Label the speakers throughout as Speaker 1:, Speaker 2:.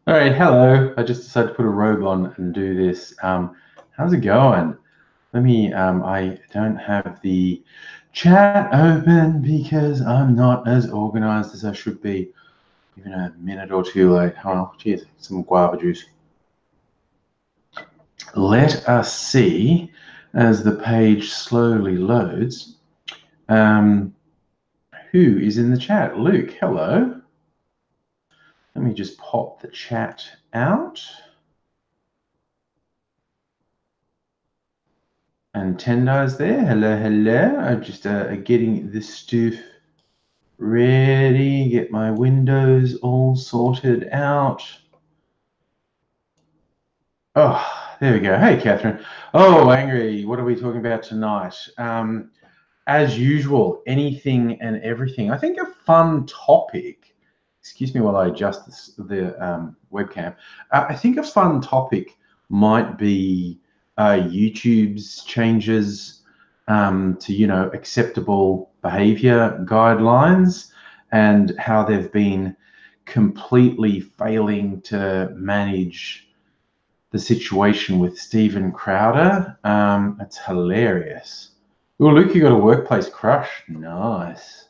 Speaker 1: All right, hello. I just decided to put a robe on and do this. How's it going? Let me, I don't have the chat open because I'm not as organized as I should be. Even a minute or two late. Oh, geez, some guava juice. Let us see as the page slowly loads. Who is in the chat? Luke, hello. Let me just pop the chat out. And Tendar's there. Hello, hello. I'm just getting this stuff ready. Get my windows all sorted out. Oh, there we go. Hey, Catherine. Oh, Angry. What are we talking about tonight? As usual, anything and everything. I think a fun topic. Excuse me while I adjust the webcam. I think a fun topic might be YouTube's changes to acceptable behavior guidelines and how they've been completely failing to manage the situation with Stephen Crowder. It's hilarious. Oh, Luke, you got a workplace crush. Nice.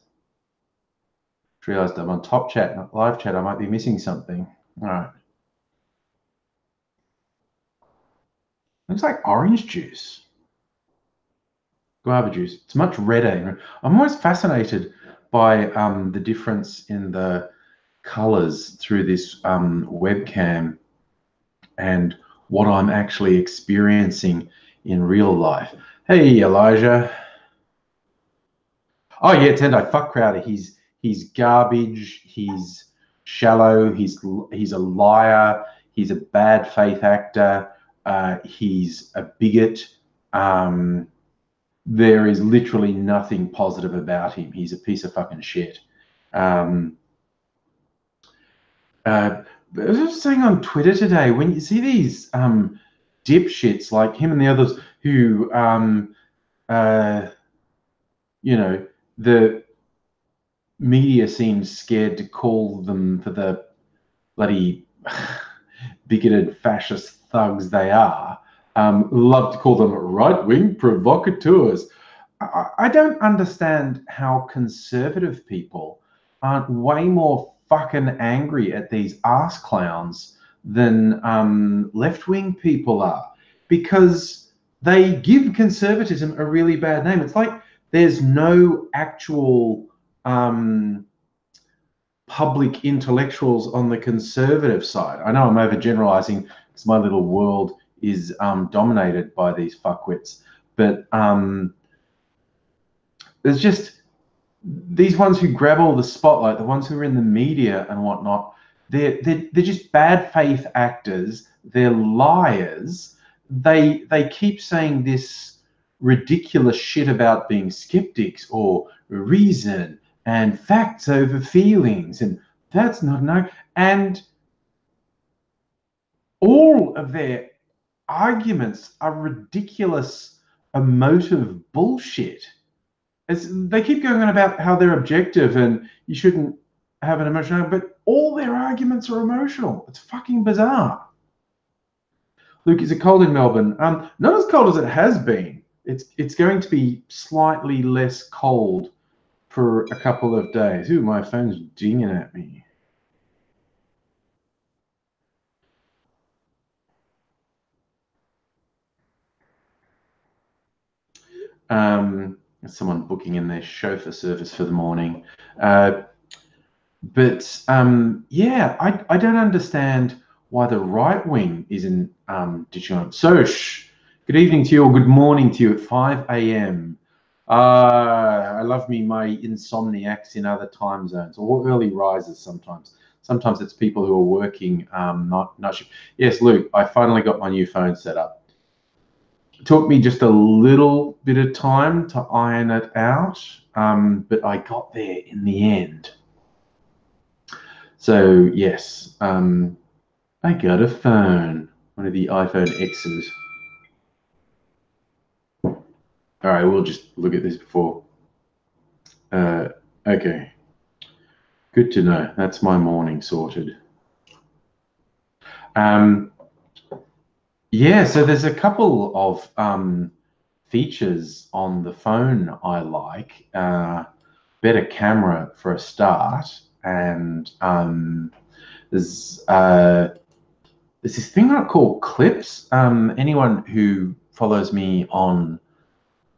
Speaker 1: Just realized I'm on top chat, not live chat. I might be missing something. All right. Looks like orange juice. Guava juice. It's much redder. I'm always fascinated by the difference in the colors through this webcam and what I'm actually experiencing in real life. Hey, Elijah. Oh yeah, Tendai, fuck Crowder. He's garbage. He's shallow. He's a liar. He's a bad faith actor. He's a bigot. There is literally nothing positive about him. He's a piece of fucking shit. I was just saying on Twitter today, when you see these dipshits like him and the others who, the media seems scared to call them for the bloody bigoted fascist thugs they are. Love to call them right-wing provocateurs. I don't understand how conservative people aren't way more fucking angry at these ass clowns than left-wing people are, because they give conservatism a really bad name. It's like there's no actual public intellectuals on the conservative side. I know I'm overgeneralizing because my little world is dominated by these fuckwits, but there's just these ones who grab all the spotlight, the ones who are in the media and whatnot. They're just bad faith actors. They're liars. They keep saying this ridiculous shit about being skeptics or reason and facts over feelings, and that's not no. And all of their arguments are ridiculous, emotive bullshit. They keep going on about how they're objective and you shouldn't have an emotional, but all their arguments are emotional. It's fucking bizarre. Luke, is it cold in Melbourne? Not as cold as it has been. It's going to be slightly less cold for a couple of days. Ooh, my phone's dinging at me. Someone booking in their chauffeur service for the morning. Yeah, I don't understand why the right wing isn't ditching on. So, good evening to you or good morning to you at 5 a.m. I love me my insomniacs in other time zones or early risers sometimes. Sometimes it's people who are working not shift. Yes, Luke, I finally got my new phone set up. It took me just a little bit of time to iron it out, but I got there in the end. So yes, I got a phone, one of the iPhone X's. All right, we'll just look at this before. Okay, good to know. That's my morning sorted. Yeah, so there's a couple of features on the phone I like. Better camera for a start, and there's this thing I call clips. Anyone who follows me on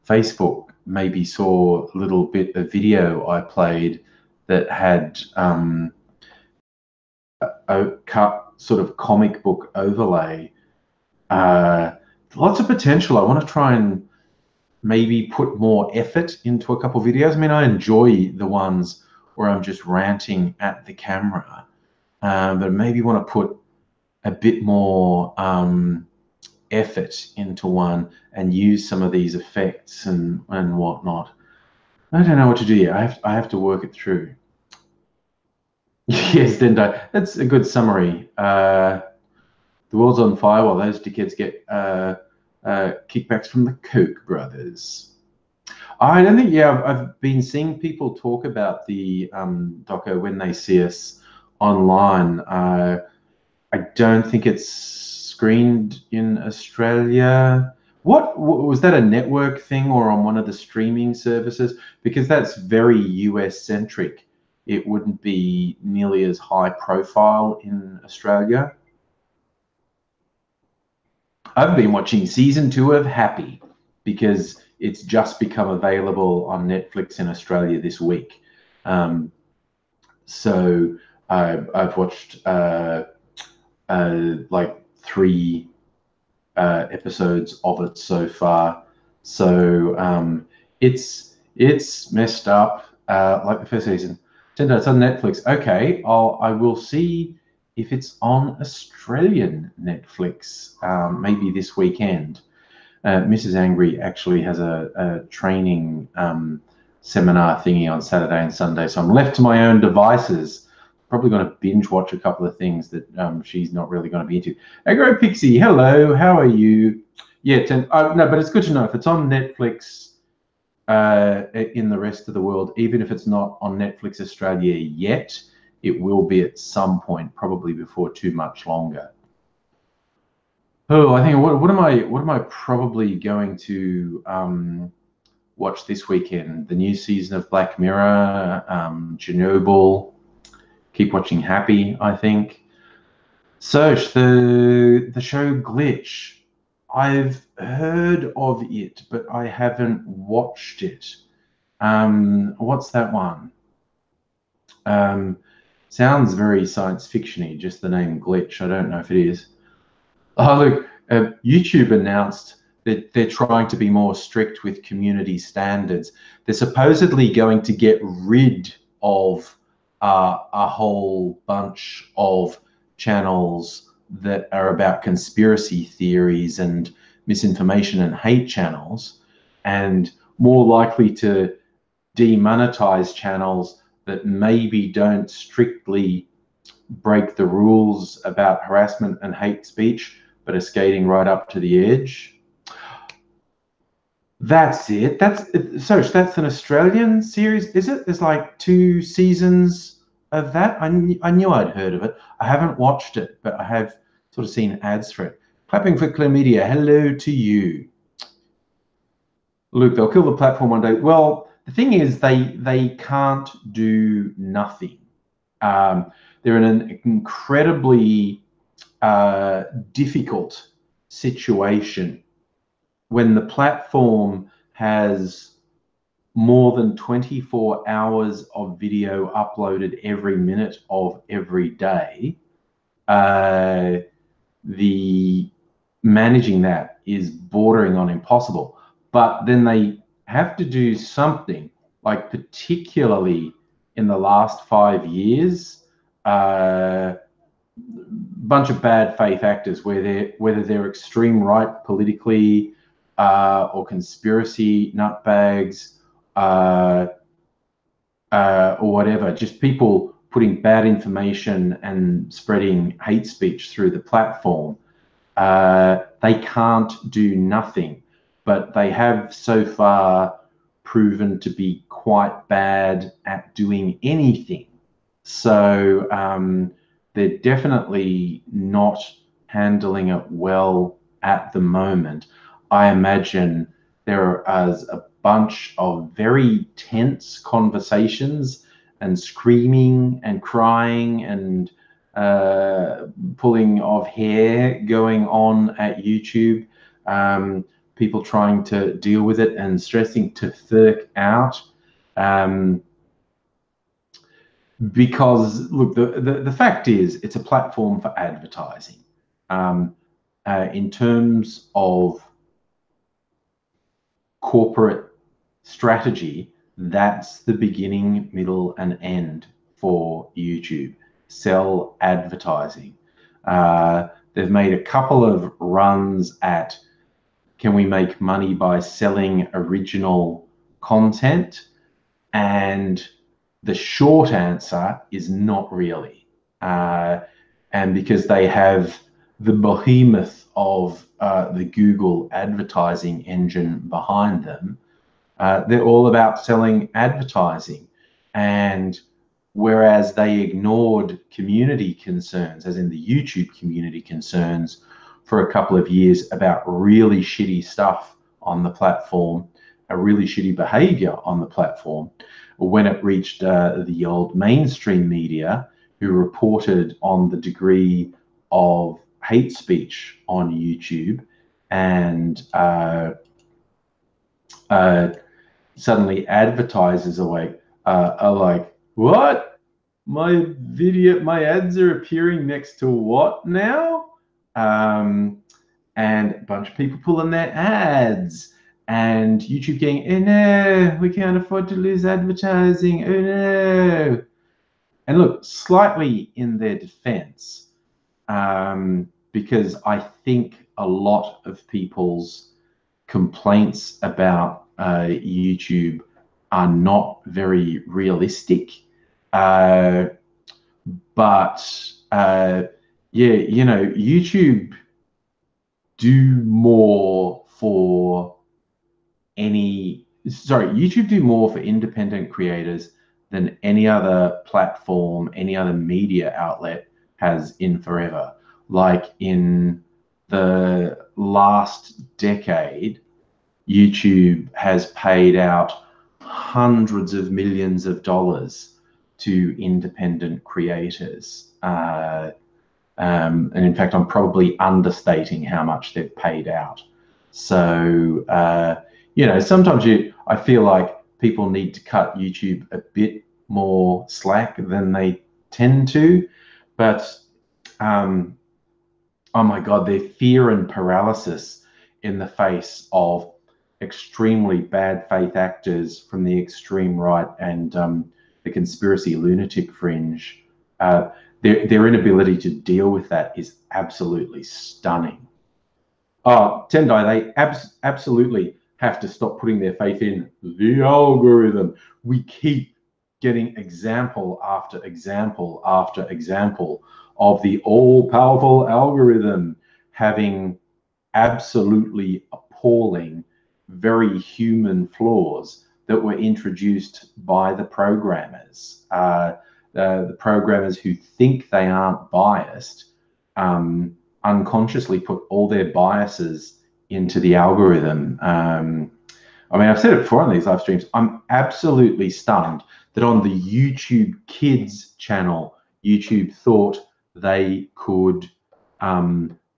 Speaker 1: Facebook maybe saw a little bit of video I played that had a cut sort of comic book overlay. Lots of potential. I want to try and maybe put more effort into a couple of videos. I mean, I enjoy the ones where I'm just ranting at the camera, but maybe want to put a bit more effort into one and use some of these effects and whatnot. I don't know what to do yet. I have to work it through. Yes, Dendo. That's a good summary. The world's on fire while those dickheads get kickbacks from the Koch brothers. I don't think, yeah, I've been seeing people talk about the doco when they see us online. I don't think it's screened in Australia. What was that, a network thing or on one of the streaming services? Because that's very US centric. It wouldn't be nearly as high profile in Australia. I've been watching season 2 of Happy because it's just become available on Netflix in Australia this week. So I've watched like 3 episodes of it so far. So it's messed up like the first season. Turns out it's on Netflix. Okay, I will see if it's on Australian Netflix maybe this weekend. Mrs. Angry actually has a training seminar thingy on Saturday and Sunday, so I'm left to my own devices. Probably going to binge watch a couple of things that she's not really going to be into. Agro Pixie, hello, how are you? Yeah, no, but it's good to know if it's on Netflix in the rest of the world, even if it's not on Netflix Australia yet, it will be at some point, probably before too much longer. Oh, I think what am I probably going to watch this weekend? The new season of Black Mirror, Chernobyl. Keep watching Happy, I think. Search the show Glitch. I've heard of it, but I haven't watched it. What's that one? Sounds very science fiction-y, just the name Glitch. I don't know if it is. Oh, look, YouTube announced that they're trying to be more strict with community standards. They're supposedly going to get rid of a whole bunch of channels that are about conspiracy theories and misinformation and hate channels, and more likely to demonetize channels that maybe don't strictly break the rules about harassment and hate speech, but are skating right up to the edge. That's it. That's an Australian series, is it? There's like 2 seasons of that. I knew I'd heard of it. I haven't watched it, but I have sort of seen ads for it. Clapping for Chlamydia. Hello to you. Luke, they'll kill the platform one day. Well, the thing is, they can't do nothing. They're in an incredibly difficult situation when the platform has more than 24 hours of video uploaded every minute of every day. The managing that is bordering on impossible. But then they have to do something, like particularly in the last 5 years, bunch of bad faith actors, whether they're extreme right politically or conspiracy nutbags or whatever, just people putting bad information and spreading hate speech through the platform. They can't do nothing, but they have so far proven to be quite bad at doing anything. So they're definitely not handling it well at the moment. I imagine there is a bunch of very tense conversations and screaming and crying and pulling of hair going on at YouTube. People trying to deal with it and stressing to thirk out. Because look, the fact is, it's a platform for advertising. In terms of corporate strategy, that's the beginning, middle, and end for YouTube. Sell advertising. They've made a couple of runs at, can we make money by selling original content? And the short answer is not really. And because they have the behemoth of the Google advertising engine behind them, they're all about selling advertising. And whereas they ignored community concerns, as in the YouTube community concerns, for a couple of years about really shitty stuff on the platform, a really shitty behavior on the platform, when it reached the old mainstream media, who reported on the degree of hate speech on YouTube, and suddenly advertisers are like, what? My ads are appearing next to what now? And a bunch of people pulling their ads, and YouTube going, oh no, we can't afford to lose advertising, oh no. And look, slightly in their defense, because I think a lot of people's complaints about YouTube are not very realistic. But yeah, you know, YouTube do more for YouTube do more for independent creators than any other platform, any other media outlet has in forever. Like in the last decade, YouTube has paid out hundreds of millions of dollars to independent creators. And in fact, I'm probably understating how much they've paid out. So, you know, sometimes I feel like people need to cut YouTube a bit more slack than they tend to. But, oh my God, their fear and paralysis in the face of extremely bad faith actors from the extreme right and the conspiracy lunatic fringe, their inability to deal with that is absolutely stunning. Oh, Tendai, they absolutely have to stop putting their faith in the algorithm. We keep getting example after example after example of the all-powerful algorithm having absolutely appalling, very human flaws that were introduced by the programmers. The programmers who think they aren't biased unconsciously put all their biases into the algorithm. I mean, I've said it before on these live streams, I'm absolutely stunned that on the YouTube Kids channel, YouTube thought they could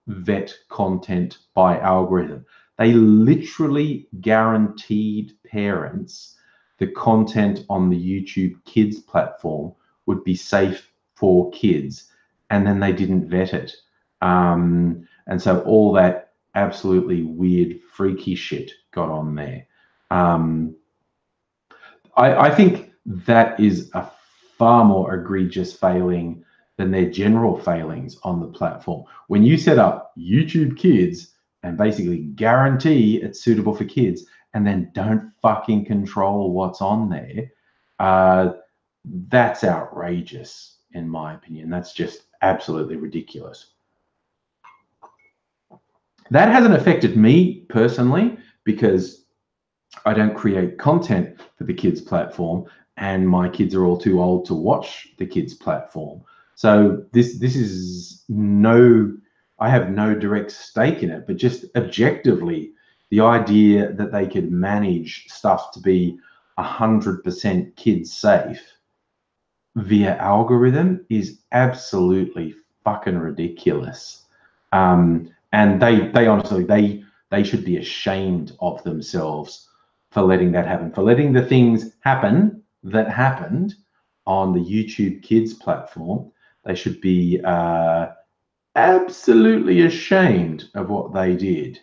Speaker 1: vet content by algorithm. They literally guaranteed parents the content on the YouTube Kids platform would be safe for kids, and then they didn't vet it. And so all that absolutely weird, freaky shit got on there. I think that is a far more egregious failing than their general failings on the platform. When you set up YouTube Kids and basically guarantee it's suitable for kids and then don't fucking control what's on there, that's outrageous, in my opinion. That's just absolutely ridiculous. That hasn't affected me personally because I don't create content for the kids platform and my kids are all too old to watch the kids platform. So this is no, I have no direct stake in it, but just objectively, the idea that they could manage stuff to be 100% kid safe via algorithm is absolutely fucking ridiculous. And they honestly, they should be ashamed of themselves for letting that happen, for letting the things happen that happened on the YouTube Kids platform. They should be absolutely ashamed of what they did.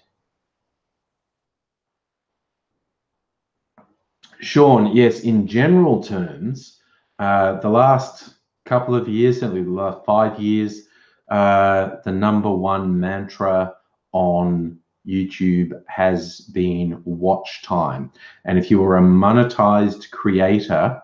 Speaker 1: Sean, yes, in general terms, the last couple of years, certainly the last 5 years, the #1 mantra on YouTube has been watch time. And if you are a monetized creator,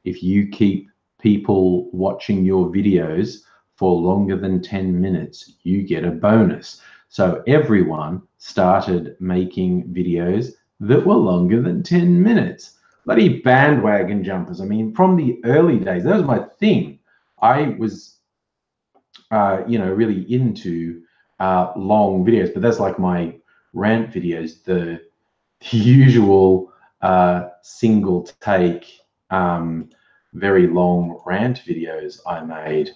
Speaker 1: if you keep people watching your videos for longer than 10 minutes, you get a bonus. So everyone started making videos that were longer than 10 minutes. Bloody bandwagon jumpers. I mean, from the early days, that was my thing. I was, really into long videos, but that's like my rant videos, the usual single take, very long rant videos I made,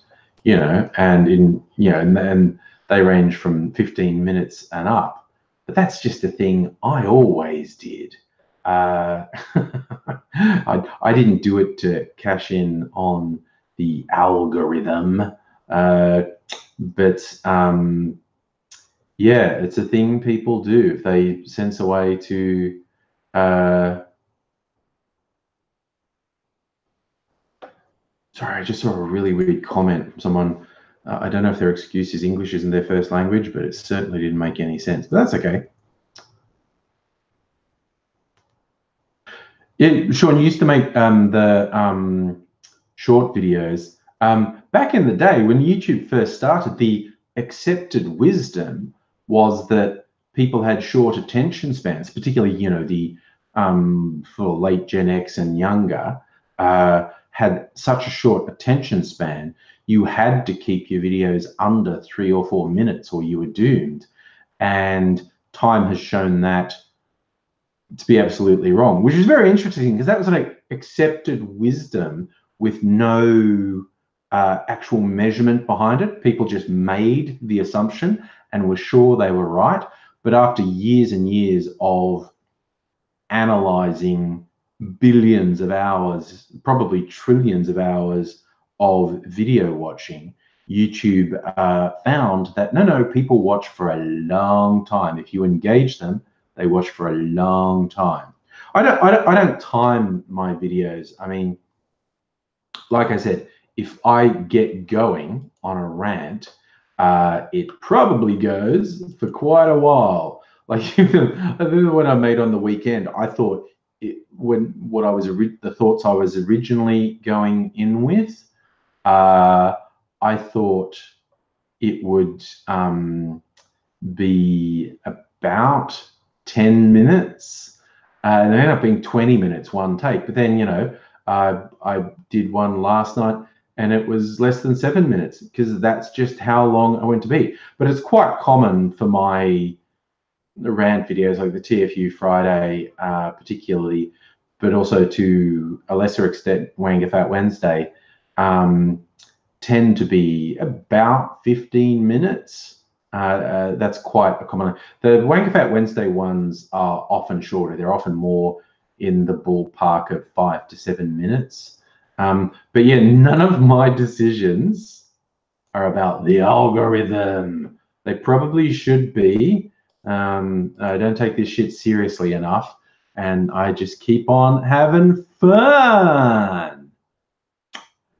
Speaker 1: and and they range from 15 minutes and up. But that's just a thing I always did. I didn't do it to cash in on the algorithm, but yeah, it's a thing people do if they sense a way to. Sorry, I just saw a really weird comment from someone. I don't know if their excuse is English isn't their first language, but it certainly didn't make any sense. But that's okay. Yeah, Sean, you used to make the short videos. Back in the day when YouTube first started, the accepted wisdom was that people had short attention spans, particularly, the for late Gen X and younger, had such a short attention span, you had to keep your videos under 3 or 4 minutes or you were doomed. And time has shown that to be absolutely wrong, which is very interesting because that was like accepted wisdom with no actual measurement behind it. People just made the assumption and were sure they were right. But after years and years of analyzing billions of hours, probably trillions of hours of video watching, YouTube found that no, people watch for a long time. If you engage them, they watch for a long time. I don't time my videos. I mean, like I said, if I get going on a rant, it probably goes for quite a while. Like I remember when I made on the weekend, I thought the thoughts I was originally going in with, I thought it would be about 10 minutes. And it ended up being 20 minutes one take. But then, I did one last night and it was less than 7 minutes because that's just how long I went to be. But it's quite common for my rant videos, like the TFU Friday particularly, but also to a lesser extent Wanga Fat Wednesday, tend to be about 15 minutes. That's quite a common. The Wanga Fat Wednesday ones are often shorter. They're often more in the ballpark of 5 to 7 minutes. But yeah, none of my decisions are about the algorithm. They probably should be. I don't take this shit seriously enough, and I just keep on having fun.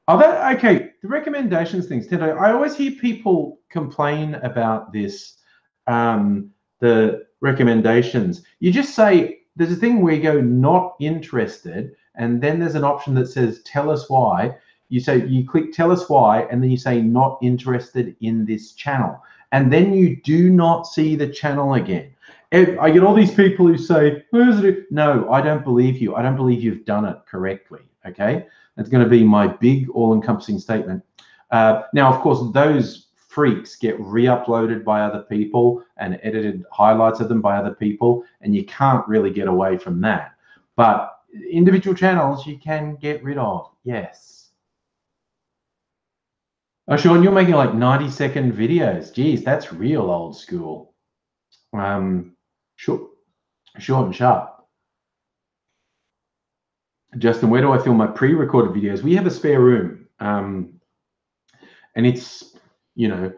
Speaker 1: Okay, the recommendations things, Tendo. I always hear people complain about this, the recommendations. You just say, there's a thing where you go not interested, and then there's an option that says tell us why. You click tell us why, and then you say not interested in this channel. And then you do not see the channel again. I get all these people who say, where's it? No, I don't believe you. I don't believe you've done it correctly, okay? That's going to be my big all-encompassing statement. Now, of course, those freaks get re-uploaded by other people and edited highlights of them by other people, and you can't really get away from that. But individual channels you can get rid of, yes. Oh, Sean, you're making like 90-second videos. Geez, that's real old school. Short and sharp. Justin, where do I film my pre-recorded videos? We have a spare room, and it's, you know,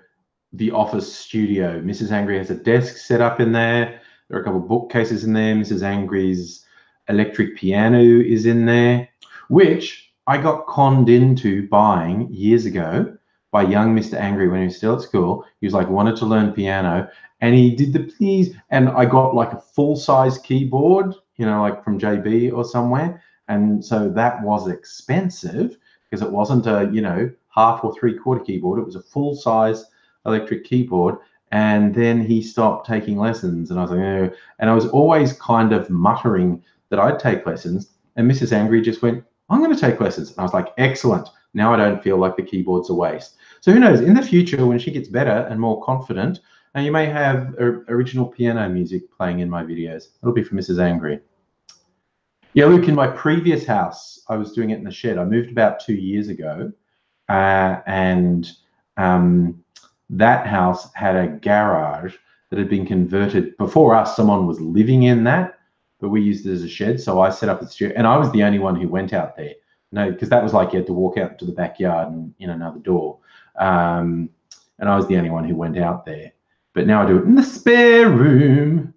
Speaker 1: the office studio. Mrs. Angry has a desk set up in there. There are a couple of bookcases in there. Mrs. Angry's electric piano is in there, which I got conned into buying years ago by young Mr. Angry when he was still at school. He was like, wanted to learn piano, and he did the please, and I got like a full-size keyboard, you know, like from JB or somewhere. And so that was expensive because it wasn't a, you know, half or three-quarter keyboard. It was a full-size electric keyboard. And then he stopped taking lessons, and I was like, oh. And I was always kind of muttering that I'd take lessons. And Mrs. Angry just went, I'm going to take lessons. And I was like, excellent. Now I don't feel like the keyboard's a waste. So who knows, in the future, when she gets better and more confident, and you may have original piano music playing in my videos. It'll be for Mrs. Angry. Yeah, Luke, in my previous house, I was doing it in the shed. I moved about 2 years ago, and that house had a garage that had been converted. Before us, someone was living in that, but we used it as a shed. So I set up a studio, and I was the only one who went out there. No, because that was like you had to walk out to the backyard and in another door. And I was the only one who went out there. But now I do it in the spare room.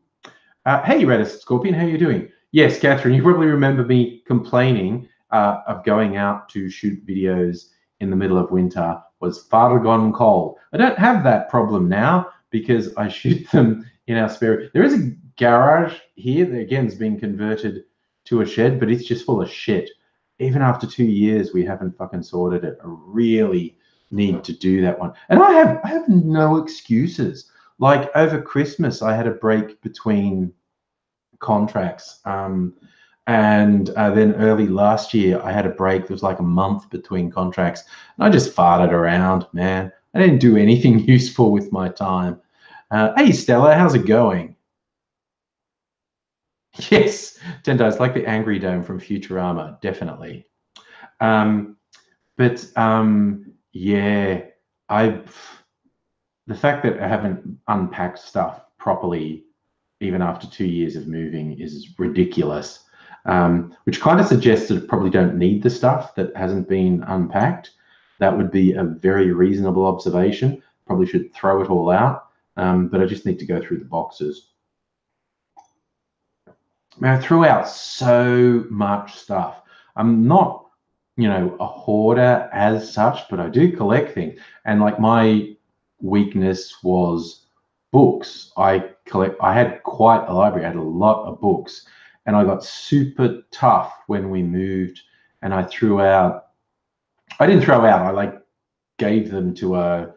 Speaker 1: Hey, Redis Scorpion, how are you doing? Yes, Catherine, you probably remember me complaining of going out to shoot videos in the middle of winter was far gone cold. I don't have that problem now because I shoot them in our spare. There is a garage here that again has been converted to a shed, but it's just full of shit. Even after 2 years, we haven't fucking sorted it. I really need to do that one. And I have no excuses. Like over Christmas, I had a break between contracts. And then early last year, I had a break. There was like a month between contracts. And I just farted around, man. I didn't do anything useful with my time. Hey, Stella, how's it going? Yes, Tendo, it's like the Angry Dome from Futurama, definitely. Yeah, the fact that I haven't unpacked stuff properly even after 2 years of moving is ridiculous, which kind of suggests that I probably don't need the stuff that hasn't been unpacked. That would be a very reasonable observation. Probably should throw it all out, but I just need to go through the boxes. I threw out so much stuff. I'm not, you know, a hoarder as such, but I do collect things. And like my weakness was books. I had quite a library. I had a lot of books, and I got super tough when we moved. And I threw out. I didn't throw out. I like gave them to a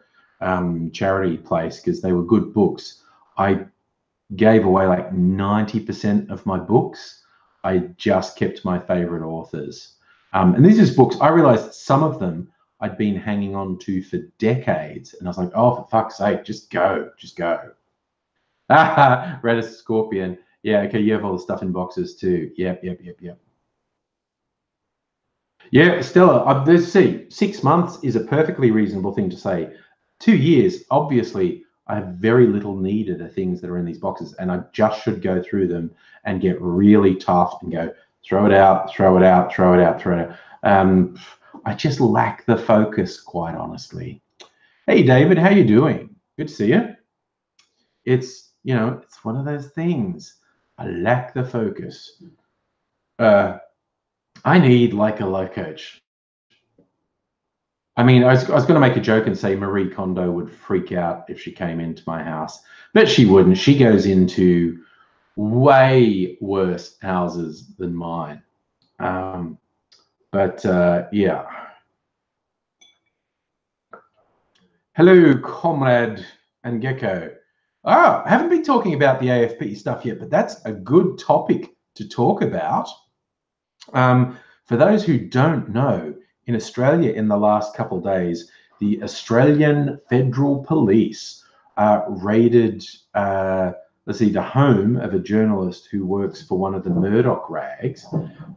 Speaker 1: charity place because they were good books. I gave away like 90% of my books. I just kept my favorite authors. And these are books, I realized some of them I'd been hanging on to for decades. And I was like, oh, for fuck's sake, just go. Redis Scorpion. Yeah, okay, you have all the stuff in boxes too. Yep. Yeah, Stella, let's see, 6 months is a perfectly reasonable thing to say. 2 years, obviously, I have very little need of the things that are in these boxes, and I just should go through them and get really tough and go, throw it out. I just lack the focus, quite honestly. Hey, David, how you doing? Good to see you. It's, you know, it's one of those things. I lack the focus. I need like a life coach. I mean, I was going to make a joke and say Marie Kondo would freak out if she came into my house, but she wouldn't. She goes into way worse houses than mine. Yeah. Hello, Comrade and Gecko. I haven't been talking about the AFP stuff yet, but that's a good topic to talk about. For those who don't know, in Australia in the last couple of days, the Australian Federal Police raided, let's see, the home of a journalist who works for one of the Murdoch rags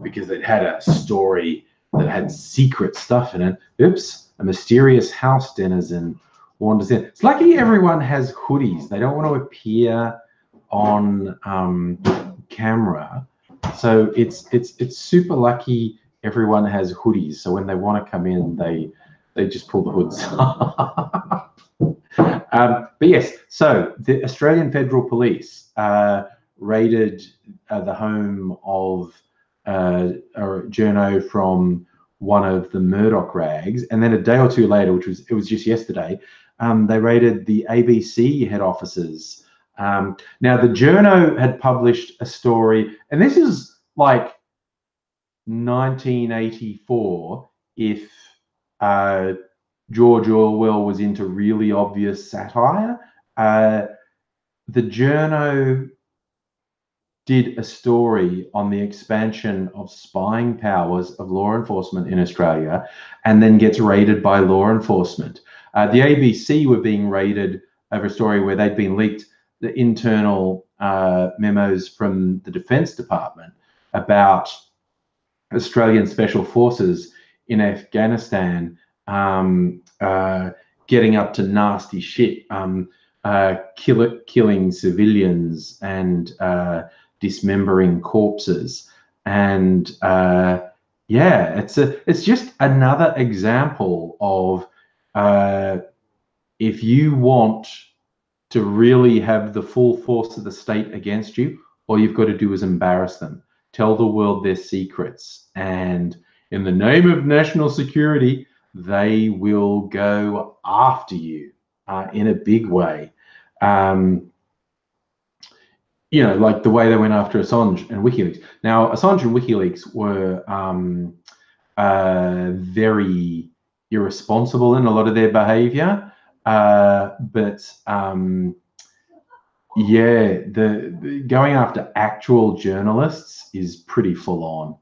Speaker 1: because it had a story that had secret stuff in it. Oops, a mysterious house denizen wanders in. It's lucky everyone has hoodies. They don't want to appear on camera. So it's super lucky everyone has hoodies. So when they want to come in, they just pull the hoods up. But yes, so the Australian Federal Police raided the home of a journo from one of the Murdoch rags, and then a day or two later, it was just yesterday, they raided the ABC head offices. Now the journo had published a story, and this is like 1984 if George Orwell was into really obvious satire. The journo did a story on the expansion of spying powers of law enforcement in Australia, and then gets raided by law enforcement. The ABC were being raided over a story where they'd been leaked the internal memos from the Defence Department about Australian Special Forces in Afghanistan getting up to nasty shit, killing civilians and dismembering corpses. And yeah, it's just another example of if you want to really have the full force of the state against you, all you've got to do is embarrass them. Tell the world their secrets, and in the name of national security, they will go after you in a big way. You know, like the way they went after Assange and WikiLeaks. Now, Assange and WikiLeaks were very irresponsible in a lot of their behavior, but yeah, the going after actual journalists is pretty full on.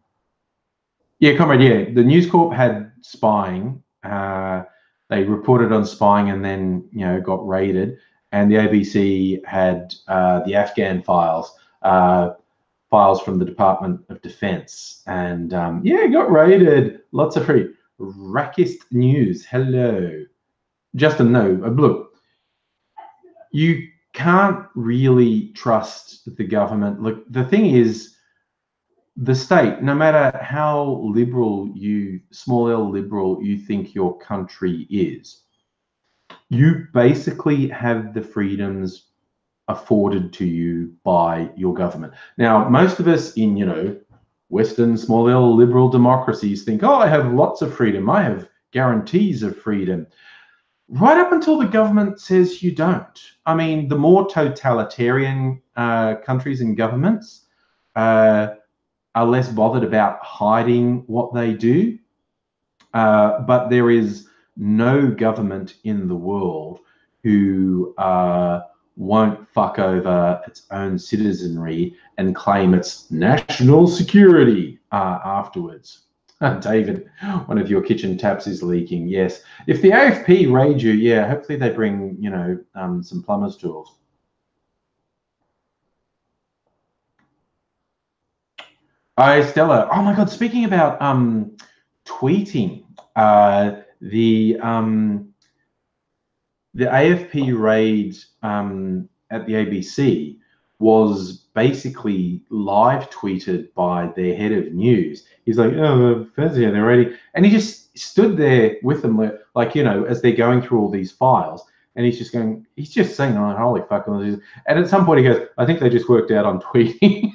Speaker 1: Yeah, comrade. Yeah, the News Corp had spying. They reported on spying and then got raided. And the ABC had the Afghan files, files from the Department of Defence, and yeah, got raided. Lots of free rackist news. Hello, Justin. No, look, you can't really trust the government. Look, the thing is, the state, no matter how liberal small L liberal you think your country is, you basically have the freedoms afforded to you by your government. Now, most of us in, Western small L liberal democracies think, oh, I have lots of freedom. I have guarantees of freedom. Right up until the government says you don't. I mean, the more totalitarian countries and governments are less bothered about hiding what they do. But there is no government in the world who won't fuck over its own citizenry and claim its national security afterwards. David, one of your kitchen taps is leaking. Yes. If the AFP raid you, yeah, hopefully they bring, some plumber's tools. Stella. Oh my God. Speaking about tweeting, the AFP raid at the ABC was basically live tweeted by their head of news. He's like, oh, they're ready. And he just stood there with them, like, as they're going through all these files. And he's just saying, oh, holy fuck. And at some point he goes, I think they just worked out on tweeting.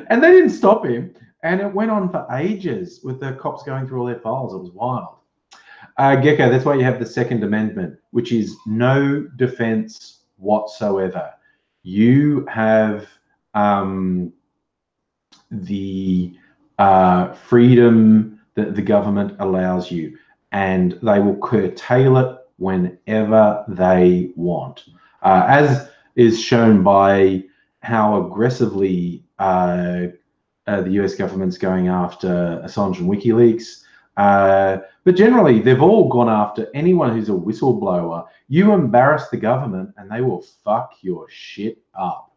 Speaker 1: And they didn't stop him. And it went on for ages with the cops going through all their files. It was wild. Gecko, that's why you have the Second Amendment, which is no defense whatsoever. You have the freedom that the government allows you, and they will curtail it whenever they want, as is shown by how aggressively the US government's going after Assange and WikiLeaks. But generally, they've all gone after anyone who's a whistleblower. You embarrass the government and they will fuck your shit up,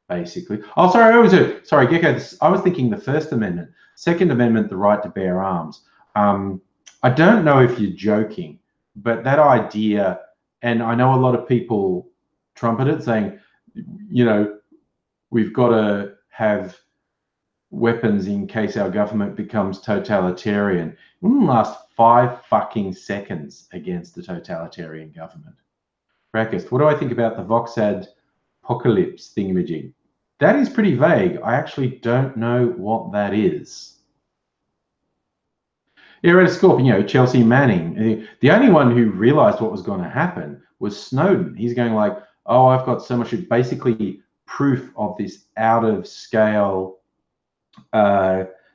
Speaker 1: basically. Oh, sorry, sorry, Gecko. I was thinking the First Amendment. Second Amendment, the right to bear arms. I don't know if you're joking, but that idea, and I know a lot of people trumpet it saying, you know, we've got to have weapons in case our government becomes totalitarian. It wouldn't last 5 fucking seconds against a totalitarian government. Brackets, what do I think about the Voxad apocalypse thingamajig? That is pretty vague. I actually don't know what that is. Yeah, Red Scorpion, you know, Chelsea Manning. The only one who realized what was going to happen was Snowden. He's going like, oh, I've got so much, basically proof of this out of scale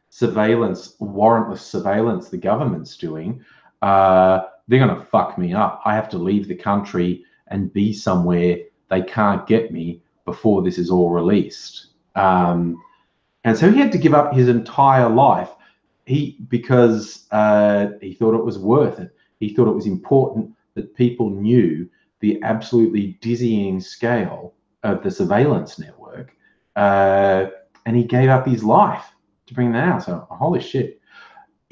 Speaker 1: surveillance, warrantless surveillance the government's doing. They're going to fuck me up. I have to leave the country and be somewhere they can't get me before this is all released. And so he had to give up his entire life because he thought it was worth it. He thought it was important that people knew the absolutely dizzying scale of the surveillance network. And he gave up his life to bring that out. So, holy shit.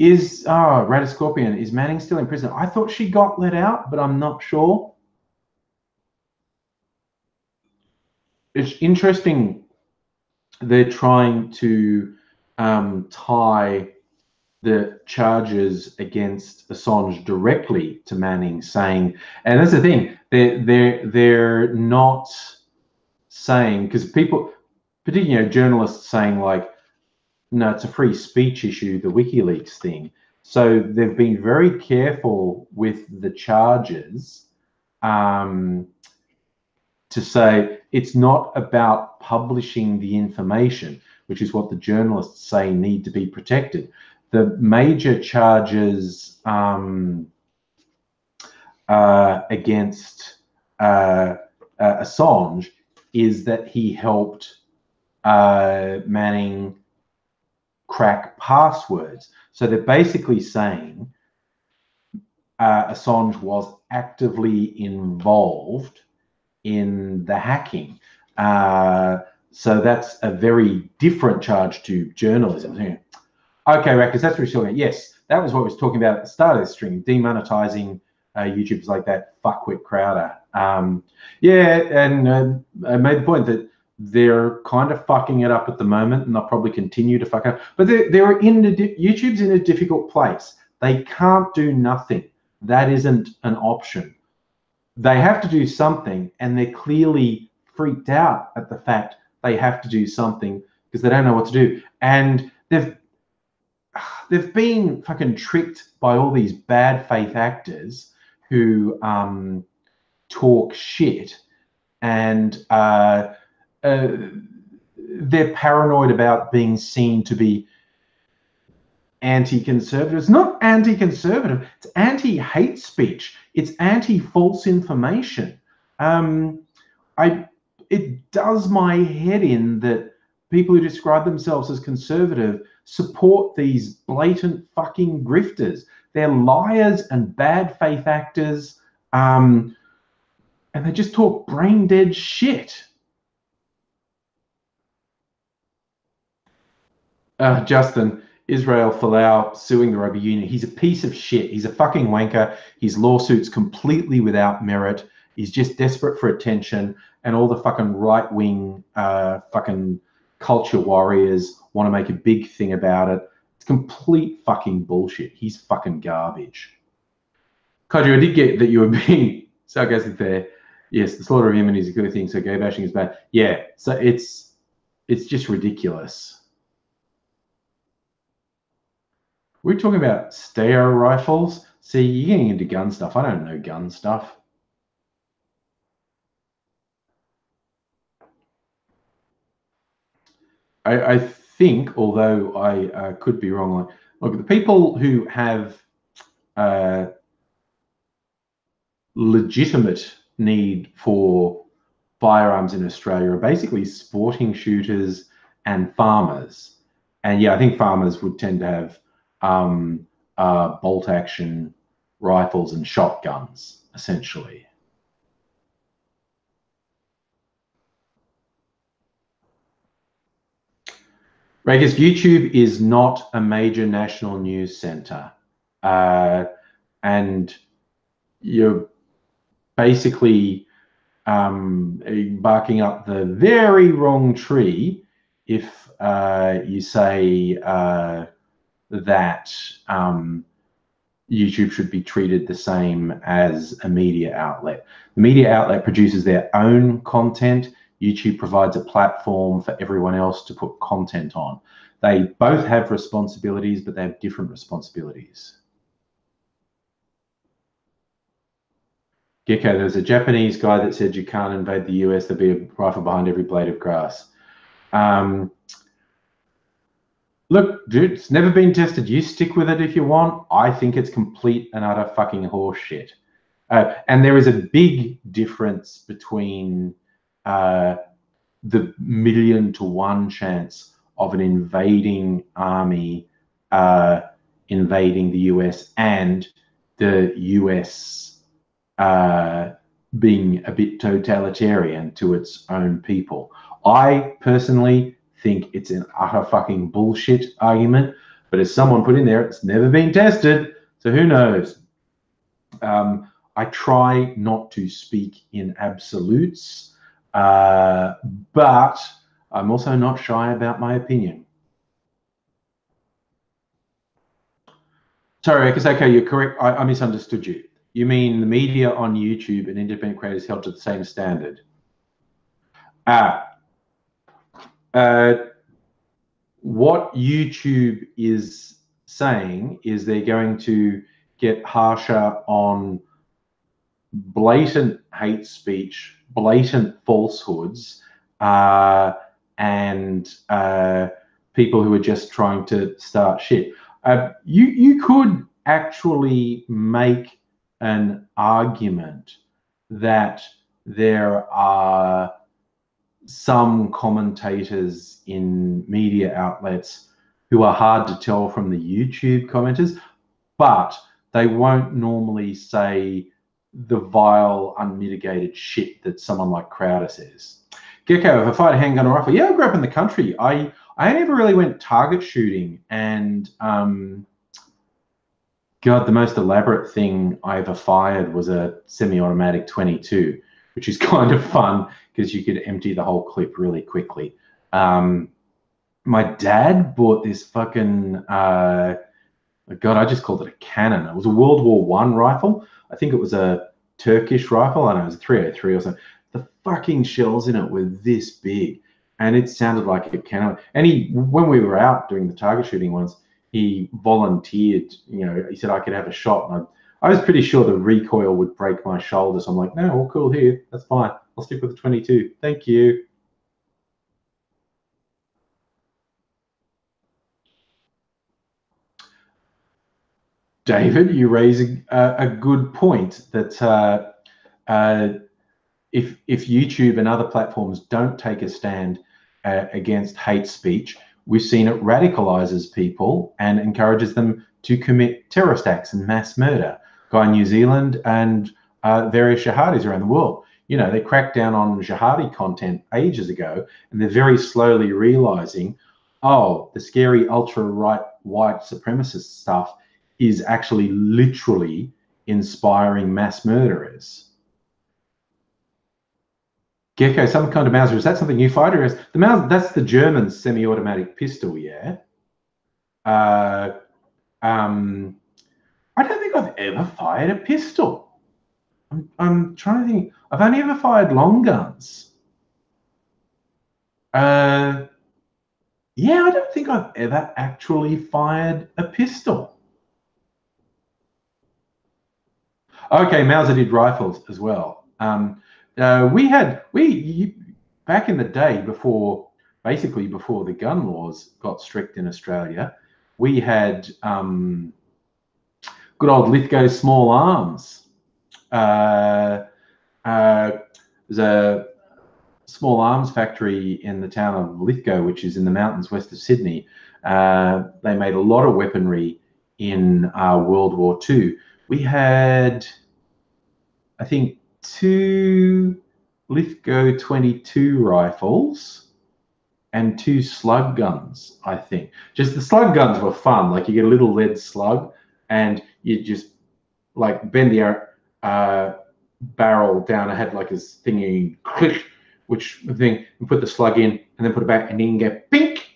Speaker 1: Rad Scorpion, is Manning still in prison? I thought she got let out, but I'm not sure. It's interesting. They're trying to tie the charges against Assange directly to Manning, saying, and that's the thing, they're not saying, because people, particularly journalists, saying like, no, it's a free speech issue, the WikiLeaks thing. So they've been very careful with the charges to say it's not about publishing the information, which is what the journalists say need to be protected. The major charges against Assange is that he helped Manning crack passwords. So they're basically saying Assange was actively involved in the hacking. So that's a very different charge to journalism. Okay, Rackers, that's what we're talking about. Yes, that was what we was talking about at the start of the stream, demonetizing YouTubers like that fuckwit Crowder. Yeah, and I made the point that they're kind of fucking it up at the moment, and they'll probably continue to fuck up. But YouTube's in a difficult place. They can't do nothing. That isn't an option. They have to do something, and they're clearly freaked out at the fact they have to do something because they don't know what to do. And they've been fucking tricked by all these bad faith actors who talk shit, and they're paranoid about being seen to be anti-conservative. It's not anti-conservative, it's anti-hate speech, it's anti-false information. It does my head in that people who describe themselves as conservative support these blatant fucking grifters. They're liars and bad faith actors, and they just talk brain dead shit. Justin, Israel Folau suing the rugby union. He's a piece of shit. He's a fucking wanker. His lawsuit's completely without merit. He's just desperate for attention, and all the fucking right-wing fucking culture warriors want to make a big thing about it. It's complete fucking bullshit. He's fucking garbage. Kaiju, I did get that you were being sarcastic there. Yes, the slaughter of Yemen is a good thing, so gay bashing is bad. Yeah, so it's just ridiculous. We're talking about Steyr rifles. See, you're getting into gun stuff. I don't know gun stuff. I think, although I could be wrong, look, the people who have legitimate need for firearms in Australia are basically sporting shooters and farmers. And yeah, I think farmers would tend to have bolt action rifles and shotguns, essentially. Regis, YouTube is not a major national news center. And you're basically barking up the very wrong tree if you say that YouTube should be treated the same as a media outlet. The media outlet produces their own content. YouTube provides a platform for everyone else to put content on. They both have responsibilities, but they have different responsibilities. Gecko, there's a Japanese guy that said you can't invade the US, there'll be a rifle behind every blade of grass. Look, dude, it's never been tested. You stick with it if you want. I think it's complete and utter fucking horseshit. And there is a big difference between the 1,000,000 to 1 chance of an invading army invading the US and the US being a bit totalitarian to its own people. I personally think it's an utter fucking bullshit argument, but as someone put in there, it's never been tested, so who knows? I try not to speak in absolutes, but I'm also not shy about my opinion. Sorry, because okay, you're correct. I misunderstood you. You mean the media on YouTube and independent creators held to the same standard? What YouTube is saying is they're going to get harsher on blatant hate speech, blatant falsehoods, and people who are just trying to start shit. You could actually make an argument that there are some commentators in media outlets who are hard to tell from the YouTube commenters, but they won't normally say the vile, unmitigated shit that someone like Crowder says. Gecko, if I fired a handgun or rifle, yeah, I grew up in the country. I never really went target shooting, and God, the most elaborate thing I ever fired was a semi-automatic 22, which is kind of fun because you could empty the whole clip really quickly. My dad bought this fucking, God, I just called it a cannon. It was a World War I rifle. I think it was a Turkish rifle. I don't know, it was a 303 or something. The fucking shells in it were this big, and it sounded like a cannon. And when we were out doing the target shooting once, he volunteered, you know, he said I could have a shot. And I was pretty sure the recoil would break my shoulders. I'm like, no, all cool here. That's fine. I'll stick with the 22. Thank you. David, you raise a good point that if YouTube and other platforms don't take a stand against hate speech, we've seen it radicalizes people and encourages them to commit terrorist acts and mass murder. Guy in New Zealand and various jihadis around the world. You know, they cracked down on jihadi content ages ago, and they're very slowly realizing, oh, the scary ultra-right white supremacist stuff is actually literally inspiring mass murderers. Gecko, some kind of Mauser. Is that something you fired? Or is the Mauser? That's the German semi-automatic pistol, yeah. I don't think I've ever fired a pistol. I'm trying to think. I've only ever fired long guns. Yeah, I don't think I've ever actually fired a pistol. Okay, Mauser did rifles as well. We back in the day, basically before the gun laws got strict in Australia, we had good old Lithgow small arms. There's a small arms factory in the town of Lithgow, which is in the mountains west of Sydney. They made a lot of weaponry in World War II. We had, I think, 2 Lithgow 22 rifles and 2 slug guns, I think. Just the slug guns were fun. Like you get a little lead slug and you just like bend the barrel down. I had like this thing you click, which thing, and put the slug in and then put it back and then you get pink.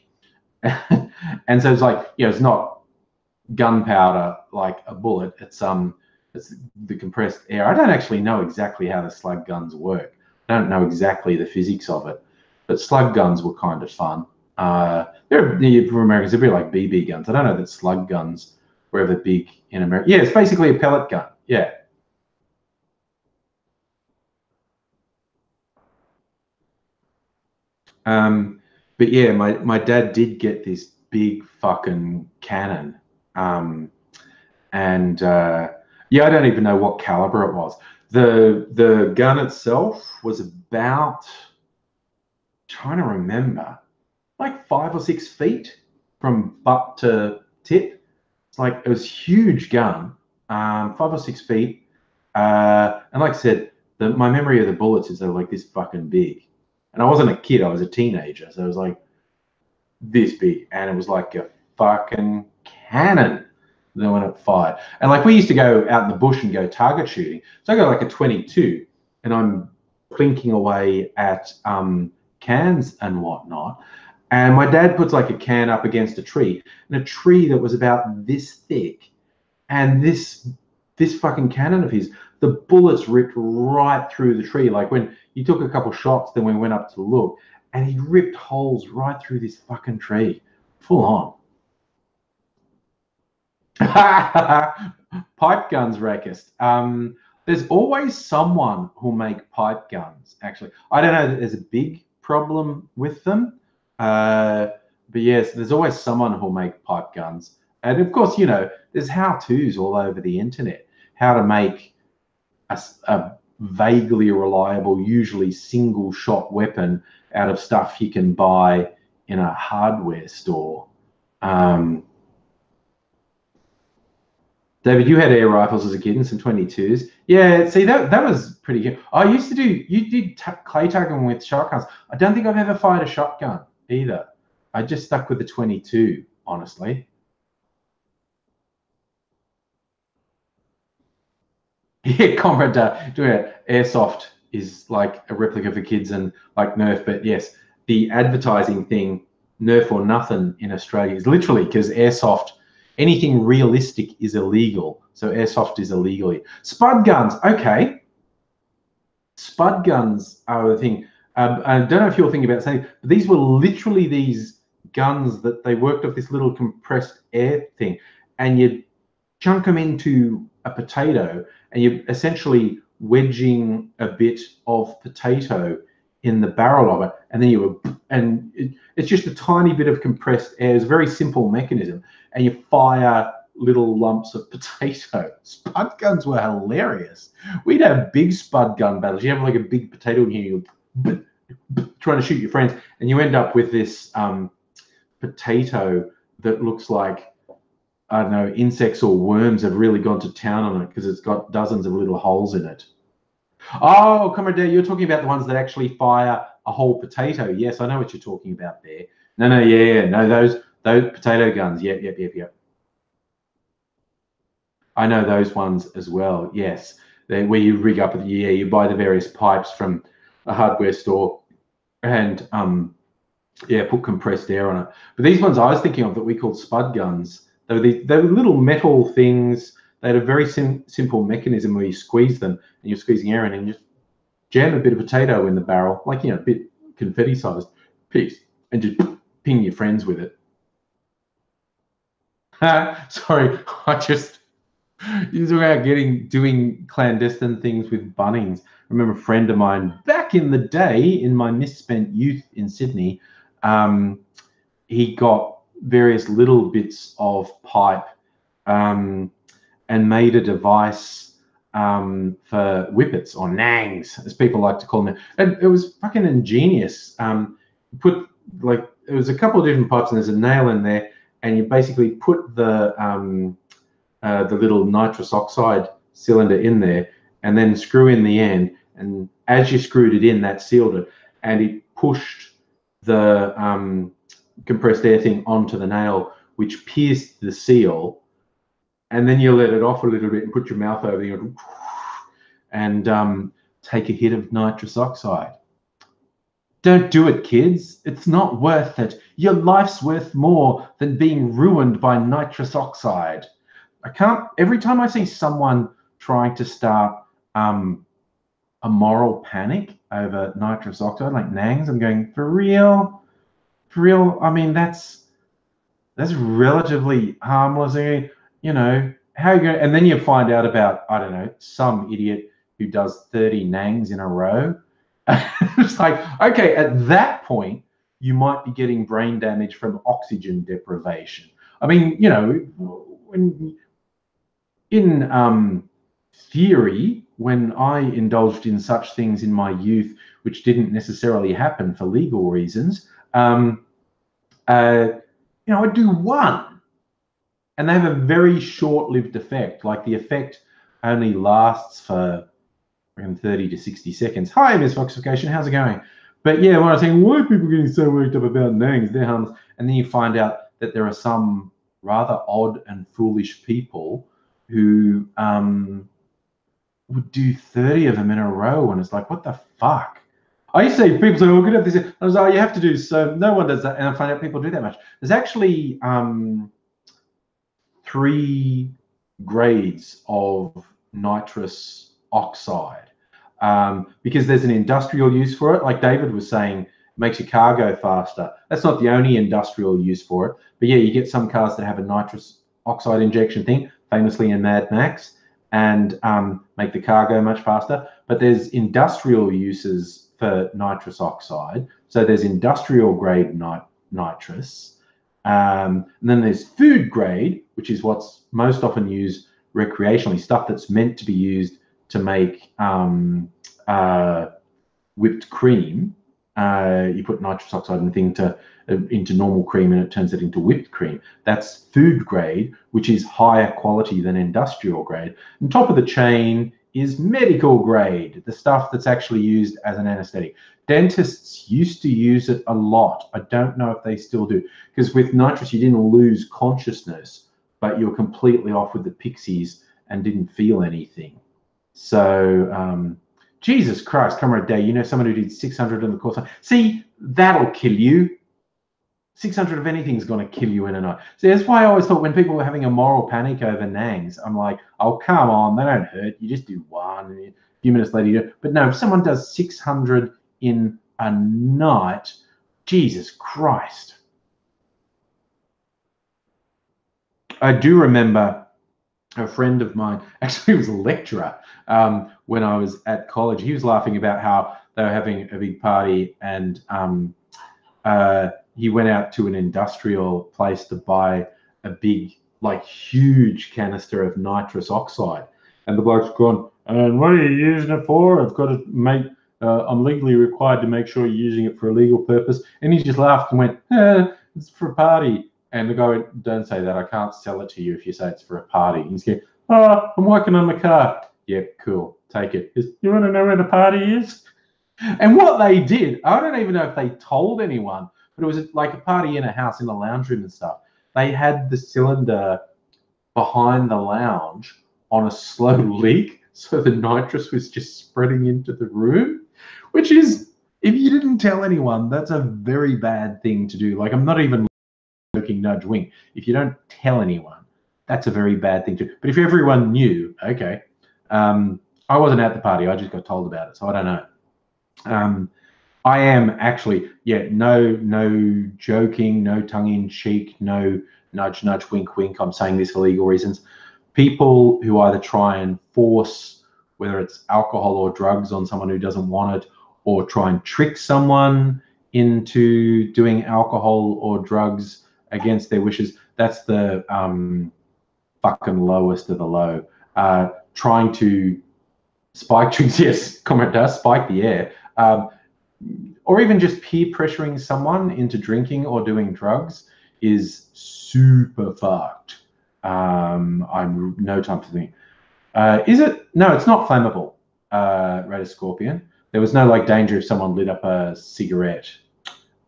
Speaker 1: And so it's like, it's not gunpowder like a bullet. It's the compressed air. I don't actually know exactly how the slug guns work. I don't know exactly the physics of it, but slug guns were kind of fun. They're for Americans, they'd be like BB guns. I don't know that slug guns were ever big in America. Yeah, it's basically a pellet gun. Yeah. But yeah, my dad did get this big fucking cannon. And yeah, I don't even know what caliber it was. The gun itself was about, trying to remember, like 5 or 6 feet from butt to tip. It's like, it was a huge gun, 5 or 6 feet. And like I said, my memory of the bullets is they're like this fucking big. And I wasn't a kid, I was a teenager. So it was like this big. And it was like a fucking cannon then when it fired. And like we used to go out in the bush and go target shooting. So I got like a 22 and I'm plinking away at cans and whatnot. And my dad puts like a can up against a tree, and a tree that was about this thick. And this fucking cannon of his, the bullets ripped right through the tree. Like when you took a couple shots, then we went up to look, and he ripped holes right through this fucking tree, full on. Pipe guns, Rakist. There's always someone who'll make pipe guns, actually. I don't know that there's a big problem with them. But yes, there's always someone who'll make pipe guns. And of course, there's how-tos all over the internet, how to make a vaguely reliable, usually single-shot weapon out of stuff you can buy in a hardware store. David, you had air rifles as a kid and some 22s. Yeah, see, that was pretty good. You did clay tugging with shotguns. I don't think I've ever fired a shotgun either. I just stuck with the 22, honestly. Yeah, comrade, doing it. Airsoft is like a replica for kids and like Nerf, but yes, the advertising thing, Nerf or nothing in Australia is literally because airsoft, anything realistic is illegal. So airsoft is illegal. Spud guns, okay. Spud guns are the thing. I don't know if you're thinking about saying, but these were literally these guns that they worked off this little compressed air thing, and you chunk them into a potato, and you're essentially wedging a bit of potato in the barrel of it, and then it's just a tiny bit of compressed air. It's a very simple mechanism, and you fire little lumps of potato. Spud guns were hilarious. We'd have big spud gun battles. You have like a big potato in here, you're trying to shoot your friends, and you end up with this potato that looks like, I don't know, insects or worms have really gone to town on it because it's got dozens of little holes in it. Oh, comrade, you're talking about the ones that actually fire a whole potato. Yes, I know what you're talking about there. No, yeah, no, those potato guns. Yep. I know those ones as well. Yes, where you rig up, you buy the various pipes from a hardware store, and put compressed air on it. But these ones I was thinking of that we called spud guns, they were little metal things. They had a very simple mechanism where you squeeze them, and you're squeezing air in, and you just jam a bit of potato in the barrel, like a bit confetti-sized piece, and just ping your friends with it. Sorry, you're talking about doing clandestine things with Bunnings. I remember a friend of mine back in the day, in my misspent youth in Sydney, he got various little bits of pipe and made a device for whippets, or nangs, as people like to call them. And it was fucking ingenious. It was a couple of different pipes, and there's a nail in there, and you basically put the the little nitrous oxide cylinder in there, and then screw in the end. And as you screwed it in, that sealed it, and it pushed the compressed air thing onto the nail, which pierced the seal. And then you let it off a little bit and put your mouth over it and take a hit of nitrous oxide. Don't do it, kids. It's not worth it. Your life's worth more than being ruined by nitrous oxide. Every time I see someone trying to start a moral panic over nitrous oxide, like Nangs, I'm going, for real? For real? I mean, that's relatively harmless. You know, how are you going? And then you find out about, I don't know, some idiot who does 30 Nangs in a row. It's like, okay, at that point, you might be getting brain damage from oxygen deprivation. I mean, you know, in theory, when I indulged in such things in my youth, which didn't necessarily happen for legal reasons, you know, I'd do one. And they have a very short-lived effect. Like the effect only lasts for 30 to 60 seconds. Hi, Miss Foxification, how's it going? But yeah, when I was saying, why are people getting so worked up about Nangs? They're harmless. And then you find out that there are some rather odd and foolish people who would do 30 of them in a row, and it's like, what the fuck? I used to say, people say, oh, we're going to have this. I was like, oh, you have to do, so no one does that. And I find out people do that much. There's actually 3 grades of nitrous oxide because there's an industrial use for it. Like David was saying, it makes your car go faster. That's not the only industrial use for it. But yeah, you get some cars that have a nitrous oxide injection thing, famously in Mad Max, and make the car go much faster. But there's industrial uses for nitrous oxide. So there's industrial grade nitrous. And then there's food grade, which is what's most often used recreationally, stuff that's meant to be used to make whipped cream. You put nitrous oxide and thing into normal cream and it turns it into whipped cream. That's food grade, which is higher quality than industrial grade. And top of the chain is medical grade, the stuff that's actually used as an anesthetic. Dentists used to use it a lot. I don't know if they still do, because with nitrous, you didn't lose consciousness, but you were completely off with the pixies and didn't feel anything. So, Jesus Christ, Comrade Day, you know someone who did 600 in the course. See, that'll kill you. 600 of anything's going to kill you in a night. So that's why I always thought when people were having a moral panic over Nangs, I'm like, oh, come on, they don't hurt. You just do one, and a few minutes later you do. But no, if someone does 600 in a night, Jesus Christ. I do remember a friend of mine, actually he was a lecturer when I was at college. He was laughing about how they were having a big party and he went out to an industrial place to buy a big, like huge canister of nitrous oxide. And the bloke's gone, and what are you using it for? I've got to make, I'm legally required to make sure you're using it for a legal purpose. And he just laughed and went, it's for a party. And the guy went, don't say that. I can't sell it to you if you say it's for a party. And he's going, oh, I'm working on the car. Yeah, cool. Take it. You want to know where the party is? And what they did, I don't even know if they told anyone, but it was like a party in a house in the lounge room and stuff. They had the cylinder behind the lounge on a slow leak, so the nitrous was just spreading into the room, which is, if you didn't tell anyone, that's a very bad thing to do. Like, I'm not even joking, nudge wink. If you don't tell anyone, that's a very bad thing to do. But if everyone knew, okay. I wasn't at the party. I just got told about it, so I don't know. I am actually, yeah, no joking, no tongue-in-cheek, no nudge, nudge, wink, wink. I'm saying this for legal reasons. People who either try and force, whether it's alcohol or drugs on someone who doesn't want it, or try and trick someone into doing alcohol or drugs against their wishes, that's the fucking lowest of the low. Trying to spike drinks, yes, comment does, spike the air. Or even just peer pressuring someone into drinking or doing drugs is super fucked. I'm no time to think. Is it? No, it's not flammable. Red Scorpion. There was no like danger if someone lit up a cigarette.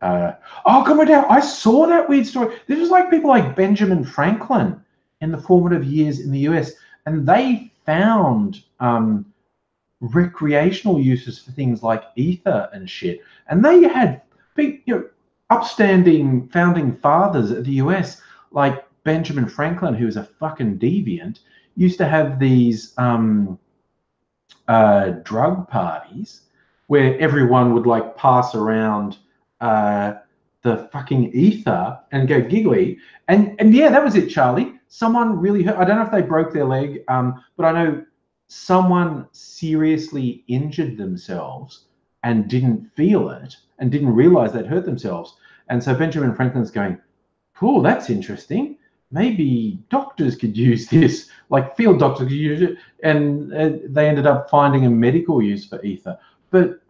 Speaker 1: Oh, come on down. I saw that weird story. This was like people like Benjamin Franklin in the formative years in the US, and they found recreational uses for things like ether and shit. And they had big, upstanding founding fathers of the US, like Benjamin Franklin, who was a fucking deviant, used to have these drug parties where everyone would like pass around the fucking ether and go giggly. And yeah, that was it, Charlie. Someone really hurt. I don't know if they broke their leg, but I know someone seriously injured themselves and didn't feel it and didn't realize they'd hurt themselves. And so Benjamin Franklin's going, cool, that's interesting. Maybe doctors could use this, like field doctors could use it. And they ended up finding a medical use for ether. But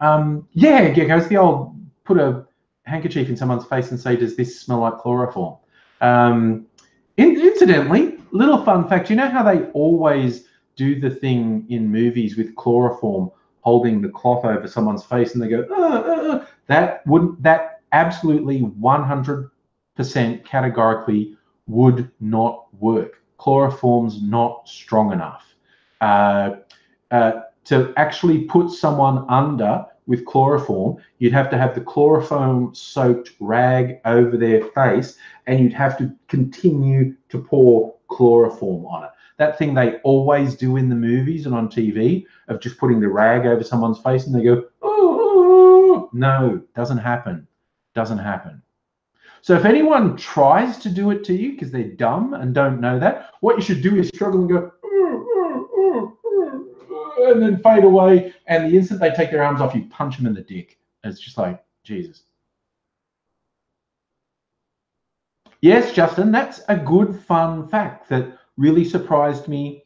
Speaker 1: yeah, Gecko, it's the old put a handkerchief in someone's face and say, does this smell like chloroform? Incidentally, little fun fact, you know how they always do the thing in movies with chloroform holding the cloth over someone's face and they go, that absolutely 100% categorically would not work. Chloroform's not strong enough. To actually put someone under with chloroform, you'd have to have the chloroform soaked rag over their face and you'd have to continue to pour chloroform on it. That thing they always do in the movies and on TV of just putting the rag over someone's face and they go, oh, no, doesn't happen. Doesn't happen. So if anyone tries to do it to you because they're dumb and don't know that, what you should do is struggle and go, and then fade away. And the instant they take their arms off, you punch them in the dick. And it's just like, Jesus. Yes, Justin, that's a good, fun fact that really surprised me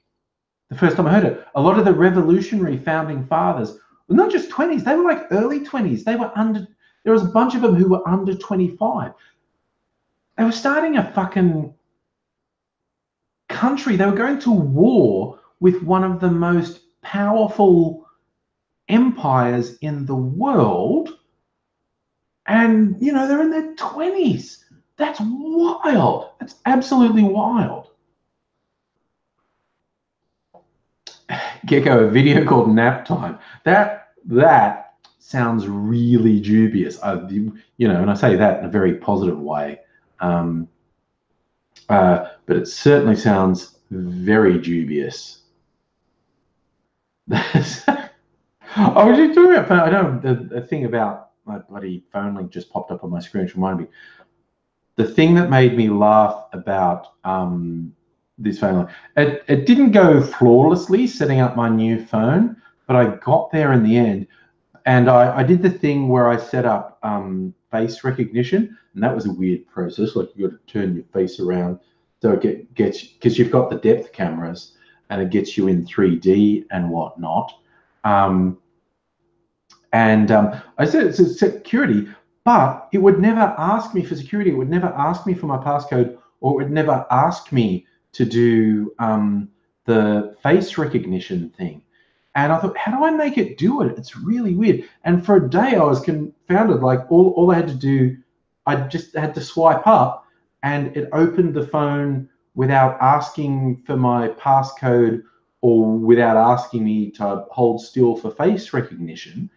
Speaker 1: the first time I heard it. A lot of the revolutionary founding fathers, not just 20s, they were like early 20s. They were there was a bunch of them who were under 25. They were starting a fucking country. They were going to war with one of the most powerful empires in the world. And, they're in their 20s. That's wild. That's absolutely wild. Gecko, a video called Nap Time. That sounds really dubious. And I say that in a very positive way. But it certainly sounds very dubious. I was just talking about phone. I know the thing about my bloody phone link just popped up on my screen to remind me. The thing that made me laugh about this phone link, it didn't go flawlessly setting up my new phone, but I got there in the end. And I did the thing where I set up face recognition, and that was a weird process. Like you got to turn your face around so it gets, because you've got the depth cameras and it gets you in 3D and whatnot. I said it's a security, but it would never ask me for security. It would never ask me for my passcode, or it would never ask me to do the face recognition thing. And I thought, how do I make it do it? It's really weird. And for a day, I was confounded. Like all I had to do, I just had to swipe up, and it opened the phone without asking for my passcode or without asking me to hold still for face recognition.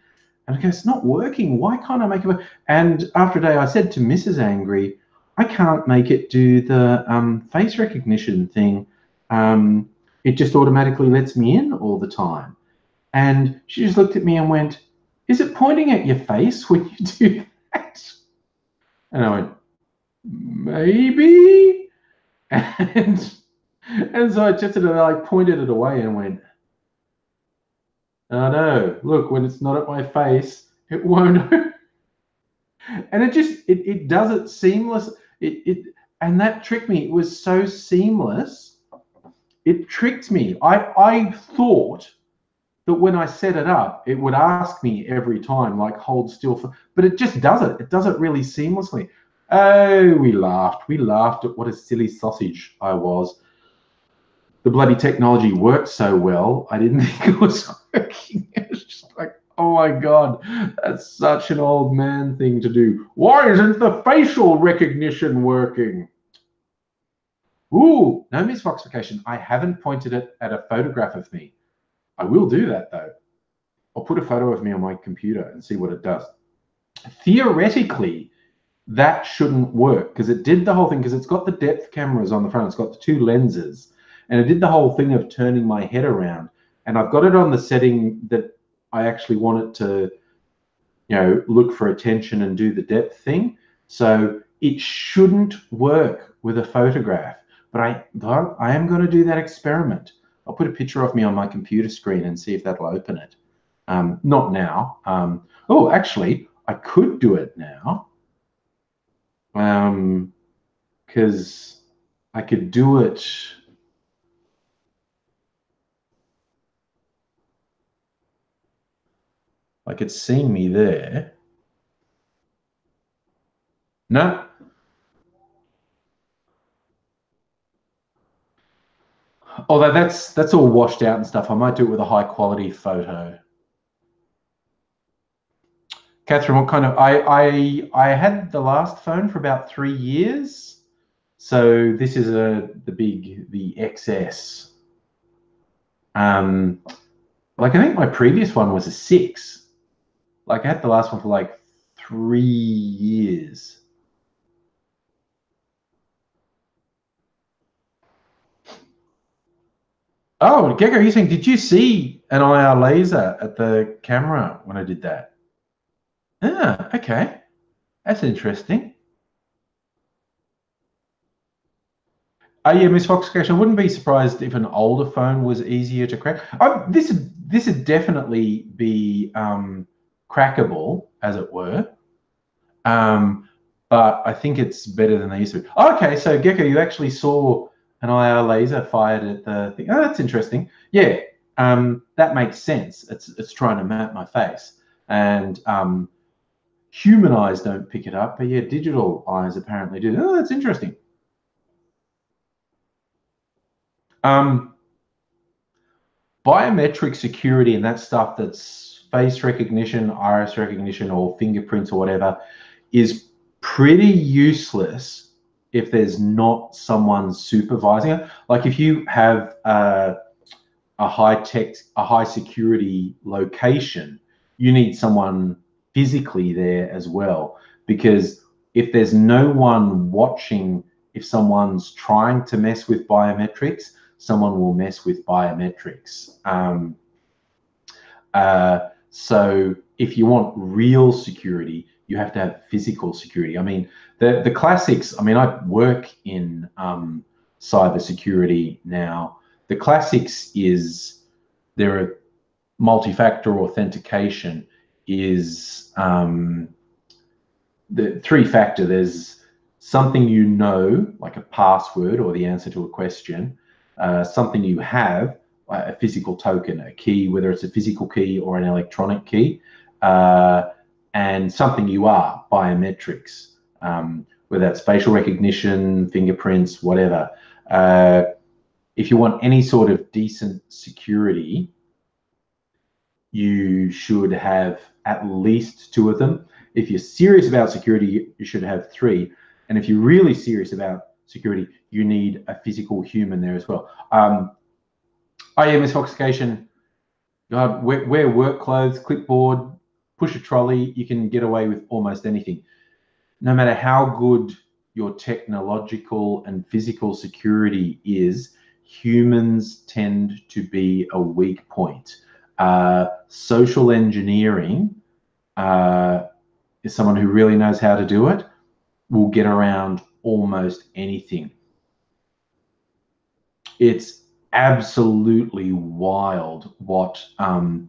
Speaker 1: And I go, it's not working. Why can't I make it work? And after a day, I said to Mrs. Angry, I can't make it do the face recognition thing. It just automatically lets me in all the time. And she just looked at me and went, is it pointing at your face when you do that? And I went, maybe. And so I just pointed it away and went, oh no, look, when it's not at my face, it won't. And it does it seamless. And that tricked me. It was so seamless. It tricked me. I thought that when I set it up, it would ask me every time, like hold still for, but it just does it. It does it really seamlessly. Oh, we laughed. We laughed at what a silly sausage I was. the bloody technology worked so well, I didn't think it was working. It's just like, oh my God, that's such an old man thing to do. Why isn't the facial recognition working? Ooh, no misfoxification. I haven't pointed it at a photograph of me. I will do that though. I'll put a photo of me on my computer and see what it does. Theoretically, that shouldn't work because it did the whole thing, because it's got the depth cameras on the front. It's got the 2 lenses, and it did the whole thing of turning my head around. And I've got it on the setting that I actually want it to, you know, look for attention and do the depth thing. So it shouldn't work with a photograph. But I am going to do that experiment. I'll put a picture of me on my computer screen and see if that'll open it. Not now. Oh, actually, I could do it now. Because I could do it. Like it's seeing me there. No. Although that's all washed out and stuff. I might do it with a high quality photo. Catherine, what kind of I had the last phone for about 3 years. So this is the XS. Like I think my previous one was a 6. Like I had the last one for like 3 years. Oh, Gecko, you saying, did you see an IR laser at the camera when I did that? Ah, okay. That's interesting. Yeah, Miss Foxcatch, I wouldn't be surprised if an older phone was easier to crack. This would definitely be crackable, as it were. But I think it's better than they used to be. Okay, so Gecko, you actually saw an IR laser fired at the thing. Oh, that's interesting. Yeah, that makes sense. It's trying to map my face, and human eyes don't pick it up, but yeah, digital eyes apparently do. Oh, that's interesting. Biometric security and that stuff, that's face recognition, iris recognition, or fingerprints or whatever, is pretty useless if there's not someone supervising it. Like if you have a high security location, you need someone physically there as well, because if there's no one watching, if someone's trying to mess with biometrics, someone will mess with biometrics. So if you want real security, you have to have physical security. I mean, the classics, I mean, I work in cybersecurity now. The classics is there are multi-factor authentication is the 3-factor. There's something you know, like a password or the answer to a question, something you have, a physical token, a key, whether it's a physical key or an electronic key, and something you are, biometrics, whether that's facial recognition, fingerprints, whatever. If you want any sort of decent security, you should have at least 2 of them. If you're serious about security, you should have 3. And if you're really serious about security, you need a physical human there as well. IM misfoxification, God, wear work clothes, clipboard, push a trolley, you can get away with almost anything. No matter how good your technological and physical security is, humans tend to be a weak point. Social engineering is someone who really knows how to do it, will get around almost anything. It's absolutely wild what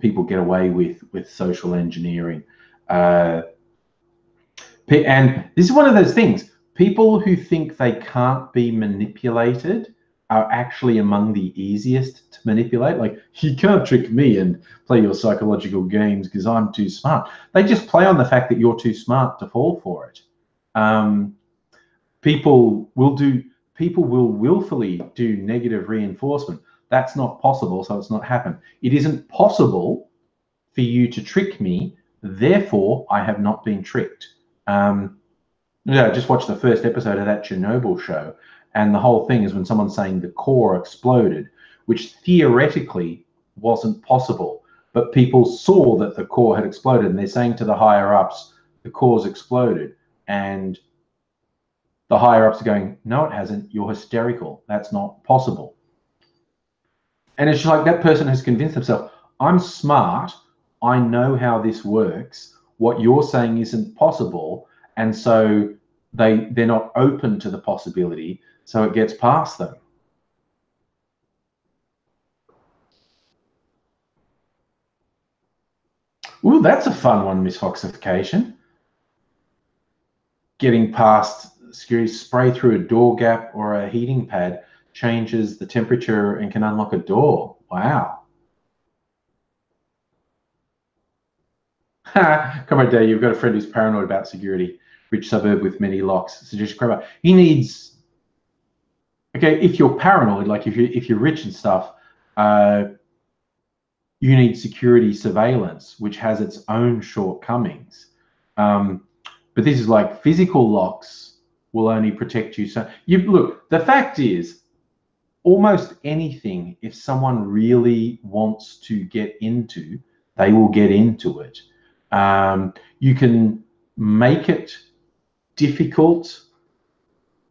Speaker 1: people get away with social engineering. And this is one of those things, people who think they can't be manipulated are actually among the easiest to manipulate. Like, you can't trick me and play your psychological games because I'm too smart. They just play on the fact that you're too smart to fall for it. People will do, people will willfully do negative reinforcement. That's not possible, so it's not happened. It isn't possible for you to trick me, therefore I have not been tricked. Yeah, just watch the first episode of that Chernobyl show, and the whole thing is when someone's saying the core exploded, which theoretically wasn't possible, but people saw that the core had exploded, and they're saying to the higher ups, the core's exploded, and the higher ups are going, no, it hasn't. You're hysterical. That's not possible. And it's just like that person has convinced themselves, I'm smart. I know how this works. What you're saying isn't possible. And so they're not open to the possibility. So it gets past them. Ooh, that's a fun one, misfoxification. Getting past security, spray through a door gap or a heating pad changes the temperature and can unlock a door. Wow. Come on, Dave, you've got a friend who's paranoid about security. Rich suburb with many locks. Suggest grab. He needs. Okay, if you're paranoid, like if you're rich and stuff, you need security surveillance, which has its own shortcomings. But this is like physical locks will only protect you. So you look. The fact is, almost anything, if someone really wants to get into, they will get into it. You can make it difficult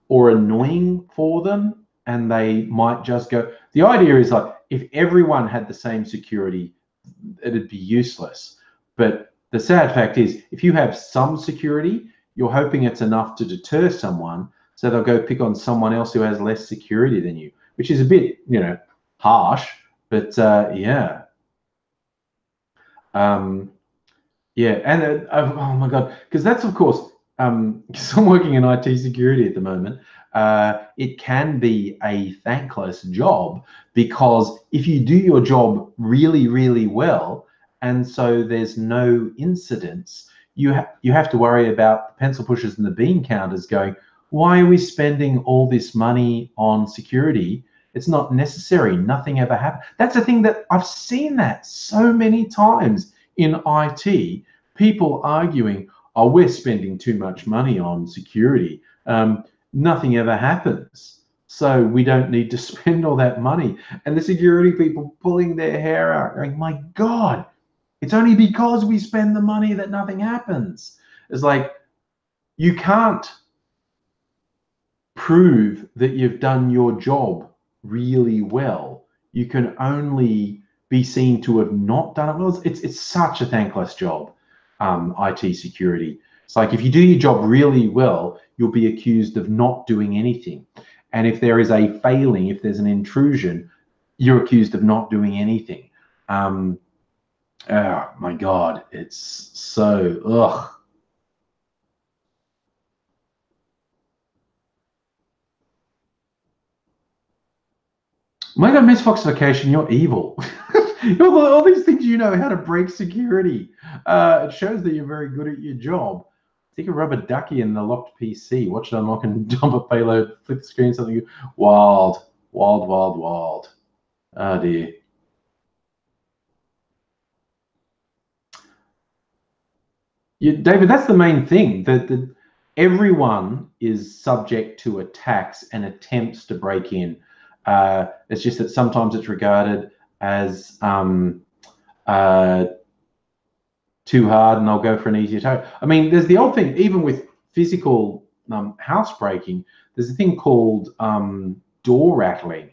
Speaker 1: or annoying for them, and they might just go. The idea is like if everyone had the same security, it'd be useless. But the sad fact is, if you have some security, you're hoping it's enough to deter someone, so they'll go pick on someone else who has less security than you, which is a bit, harsh. But yeah. Yeah, and oh my God, because that's of course, because I'm working in IT security at the moment, it can be a thankless job because if you do your job really, really well, and so there's no incidents, you have to worry about the pencil pushers and the bean counters going, why are we spending all this money on security? It's not necessary. Nothing ever happened. That's the thing that I've seen that so many times in IT, people arguing, oh, we're spending too much money on security. Nothing ever happens. So we don't need to spend all that money. And the security people pulling their hair out, going, my God, it's only because we spend the money that nothing happens. It's like, you can't prove that you've done your job really well. You can only be seen to have not done it well. It's such a thankless job, IT security. It's like if you do your job really well, you'll be accused of not doing anything. And if there is a failing, if there's an intrusion, you're accused of not doing anything. Oh my God, it's so, ugh. My God, Miss Foxification, you're evil. All these things you know how to break security. It shows that you're very good at your job. Stick a rubber ducky in the locked PC. Watch it unlock and dump a payload. Flip the screen, something wild, wild, wild, wild. Oh dear. David, that's the main thing. That everyone is subject to attacks and attempts to break in. It's just that sometimes it's regarded as too hard, and they'll go for an easier target. I mean, there's the old thing, even with physical house breaking, there's a thing called door rattling,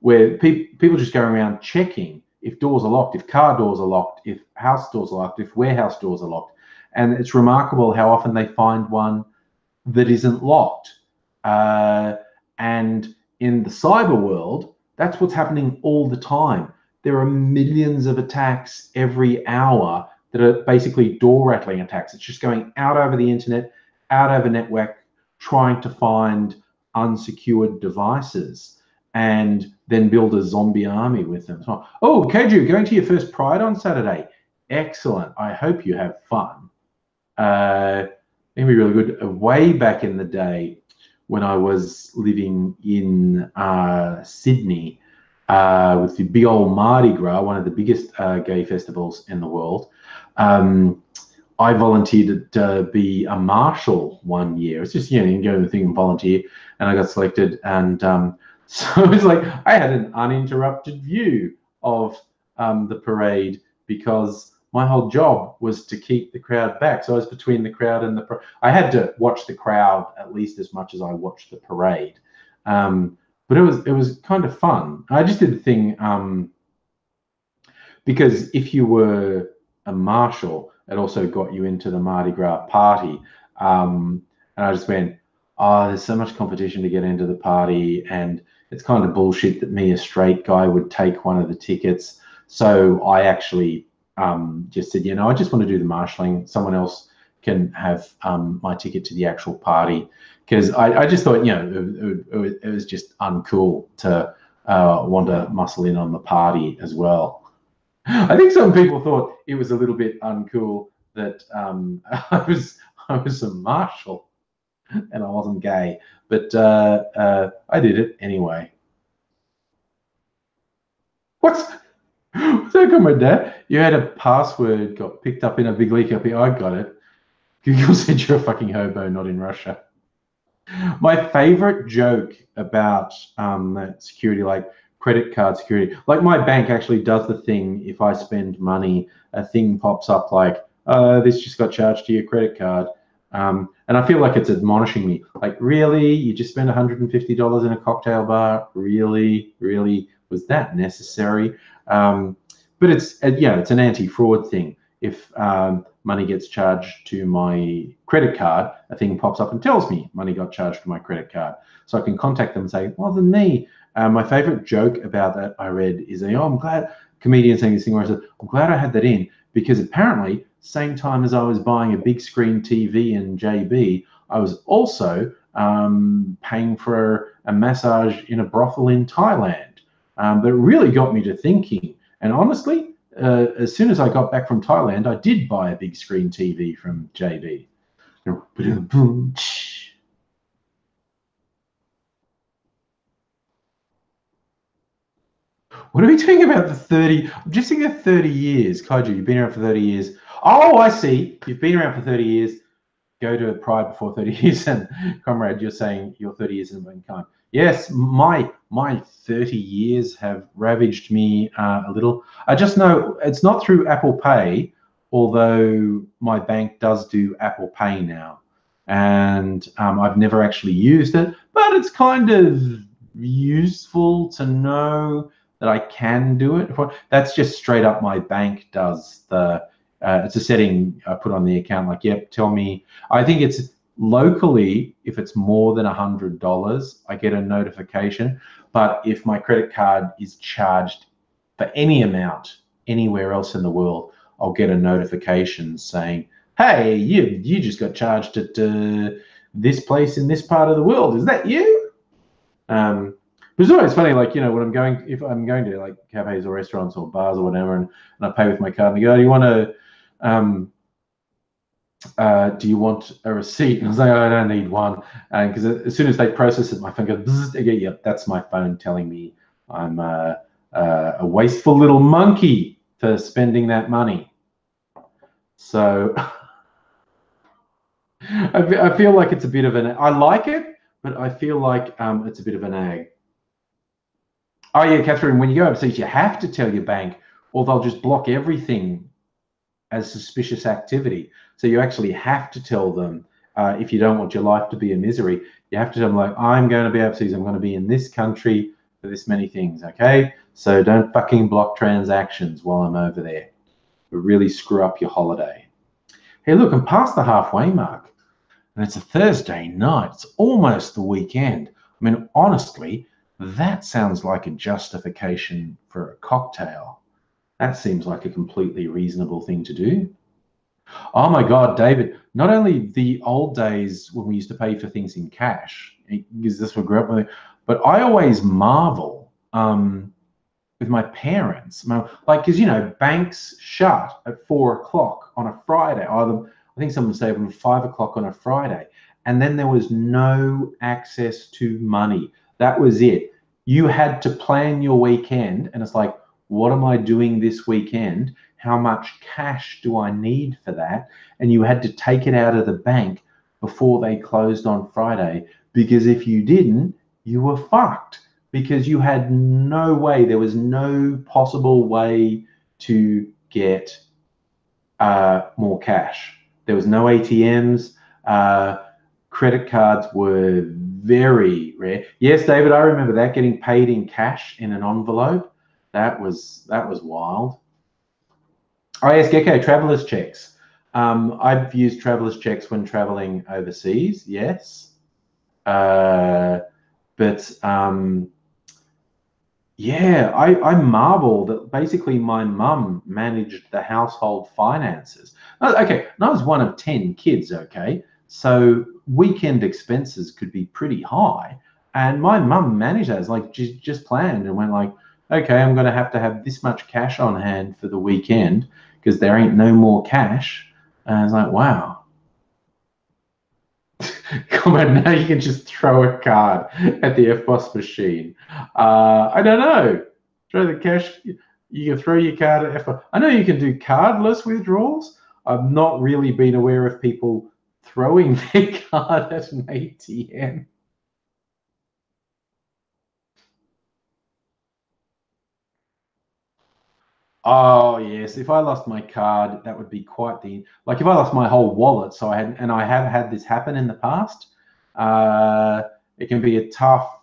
Speaker 1: where people just go around checking if doors are locked, if car doors are locked, if house doors are locked, if warehouse doors are locked. And it's remarkable how often they find one that isn't locked. And in the cyber world, that's what's happening all the time. There are millions of attacks every hour that are basically door rattling attacks. It's just going out over the internet, out over network, trying to find unsecured devices and then build a zombie army with them. Oh, Keju, going to your first Pride on Saturday. Excellent. I hope you have fun. It'll be really good. Way back in the day, when I was living in Sydney with the big old Mardi Gras, one of the biggest gay festivals in the world. I volunteered to be a marshal one year. It's just, you know, you can go to the thing and volunteer, and I got selected. And so it was like I had an uninterrupted view of the parade because my whole job was to keep the crowd back. So I was between the crowd and the I had to watch the crowd at least as much as I watched the parade. But it was kind of fun. I just did the thing because if you were a marshal, it also got you into the Mardi Gras party. And I just went, oh, there's so much competition to get into the party, and it's kind of bullshit that me, a straight guy, would take one of the tickets. So I actually just said, you know, I just want to do the marshalling. Someone else can have my ticket to the actual party, because I just thought, you know, it was just uncool to want to muscle in on the party as well. I think some people thought it was a little bit uncool that I was a marshal and I wasn't gay, but I did it anyway. What's that on my dad? You had a password got picked up in a big leak up here. I got it. Google said you're a fucking hobo, not in Russia. My favorite joke about security, like credit card security, like my bank actually does the thing. If I spend money, a thing pops up like, this just got charged to your credit card. And I feel like it's admonishing me. Like, really? You just spent $150 in a cocktail bar? Really? Really? Was that necessary? But it's, yeah, it's an anti-fraud thing. If money gets charged to my credit card, a thing pops up and tells me money got charged to my credit card. So I can contact them and say, well, than me. My favorite joke about that I read is, oh, I'm glad, comedian saying this thing where I said, I'm glad I had that in, because apparently, same time as I was buying a big screen TV in JB, I was also paying for a massage in a brothel in Thailand. But it really got me to thinking. And honestly, as soon as I got back from Thailand, I did buy a big screen TV from JB. What are we doing about the 30? I'm just thinking of 30 years. Kaiju, you've been around for 30 years. Oh, I see. You've been around for 30 years. Go to Pride before 30 years. And comrade, you're saying your 30 years isn't been kind. Yes, my 30 years have ravaged me a little. I just know it's not through Apple Pay, although my bank does do Apple Pay now. And I've never actually used it, but it's kind of useful to know that I can do it. That's just straight up my bank does the, it's a setting I put on the account, like, yep, tell me, I think it's locally, if it's more than $100, I get a notification. But if my credit card is charged for any amount anywhere else in the world, I'll get a notification saying, hey, you just got charged at this place in this part of the world. Is that you? It's always funny, like, you know, when if I'm going to like cafes or restaurants or bars or whatever, and I pay with my card, and they go, do you want a receipt? And I was like, I don't need one. Because as soon as they process it, my phone goes, bzz, again, yep, that's my phone telling me I'm a wasteful little monkey for spending that money. So I feel like it's a bit of I like it, but I feel like it's a bit of an ag. Oh yeah, Catherine, when you go overseas, you have to tell your bank, or they'll just block everything as suspicious activity. So you actually have to tell them if you don't want your life to be a misery. You have to tell them, like, I'm going to be overseas. I'm going to be in this country for this many things, okay? So don't fucking block transactions while I'm over there. It'll really screw up your holiday. Hey, look, I'm past the halfway mark. And it's a Thursday night. It's almost the weekend. I mean, honestly, that sounds like a justification for a cocktail. That seems like a completely reasonable thing to do. Oh my God, David, not only the old days when we used to pay for things in cash, because this what grew up with, but I always marvel with my parents, like, because, you know, banks shut at 4 o'clock on a Friday. I think someone said 5 o'clock on a Friday. and then there was no access to money. That was it. You had to plan your weekend, and it's like, what am I doing this weekend? How much cash do I need for that? And you had to take it out of the bank before they closed on Friday, because if you didn't, you were fucked, because you had no way, there was no possible way to get more cash. There was no ATMs. Credit cards were very rare. Yes, David, I remember that, getting paid in cash in an envelope. That was wild. Oh yes, Gecko, traveler's checks. I've used traveler's checks when traveling overseas, yes. Yeah, I marvel that basically my mum managed the household finances. Okay, and I was one of 10 kids, okay? So weekend expenses could be pretty high. And my mum managed that. It's like, just planned and went like, okay, I'm going to have this much cash on hand for the weekend because there ain't no more cash. And I was like, wow. Come on, now you can just throw a card at the FBOS machine. I don't know. Throw the cash. You can throw your card at FBOS. I know you can do cardless withdrawals. I've not really been aware of people throwing their card at an ATM. Oh yes, if I lost my card, that would be quite like if I lost my whole wallet. So I have had this happen in the past. Uh, it can be a tough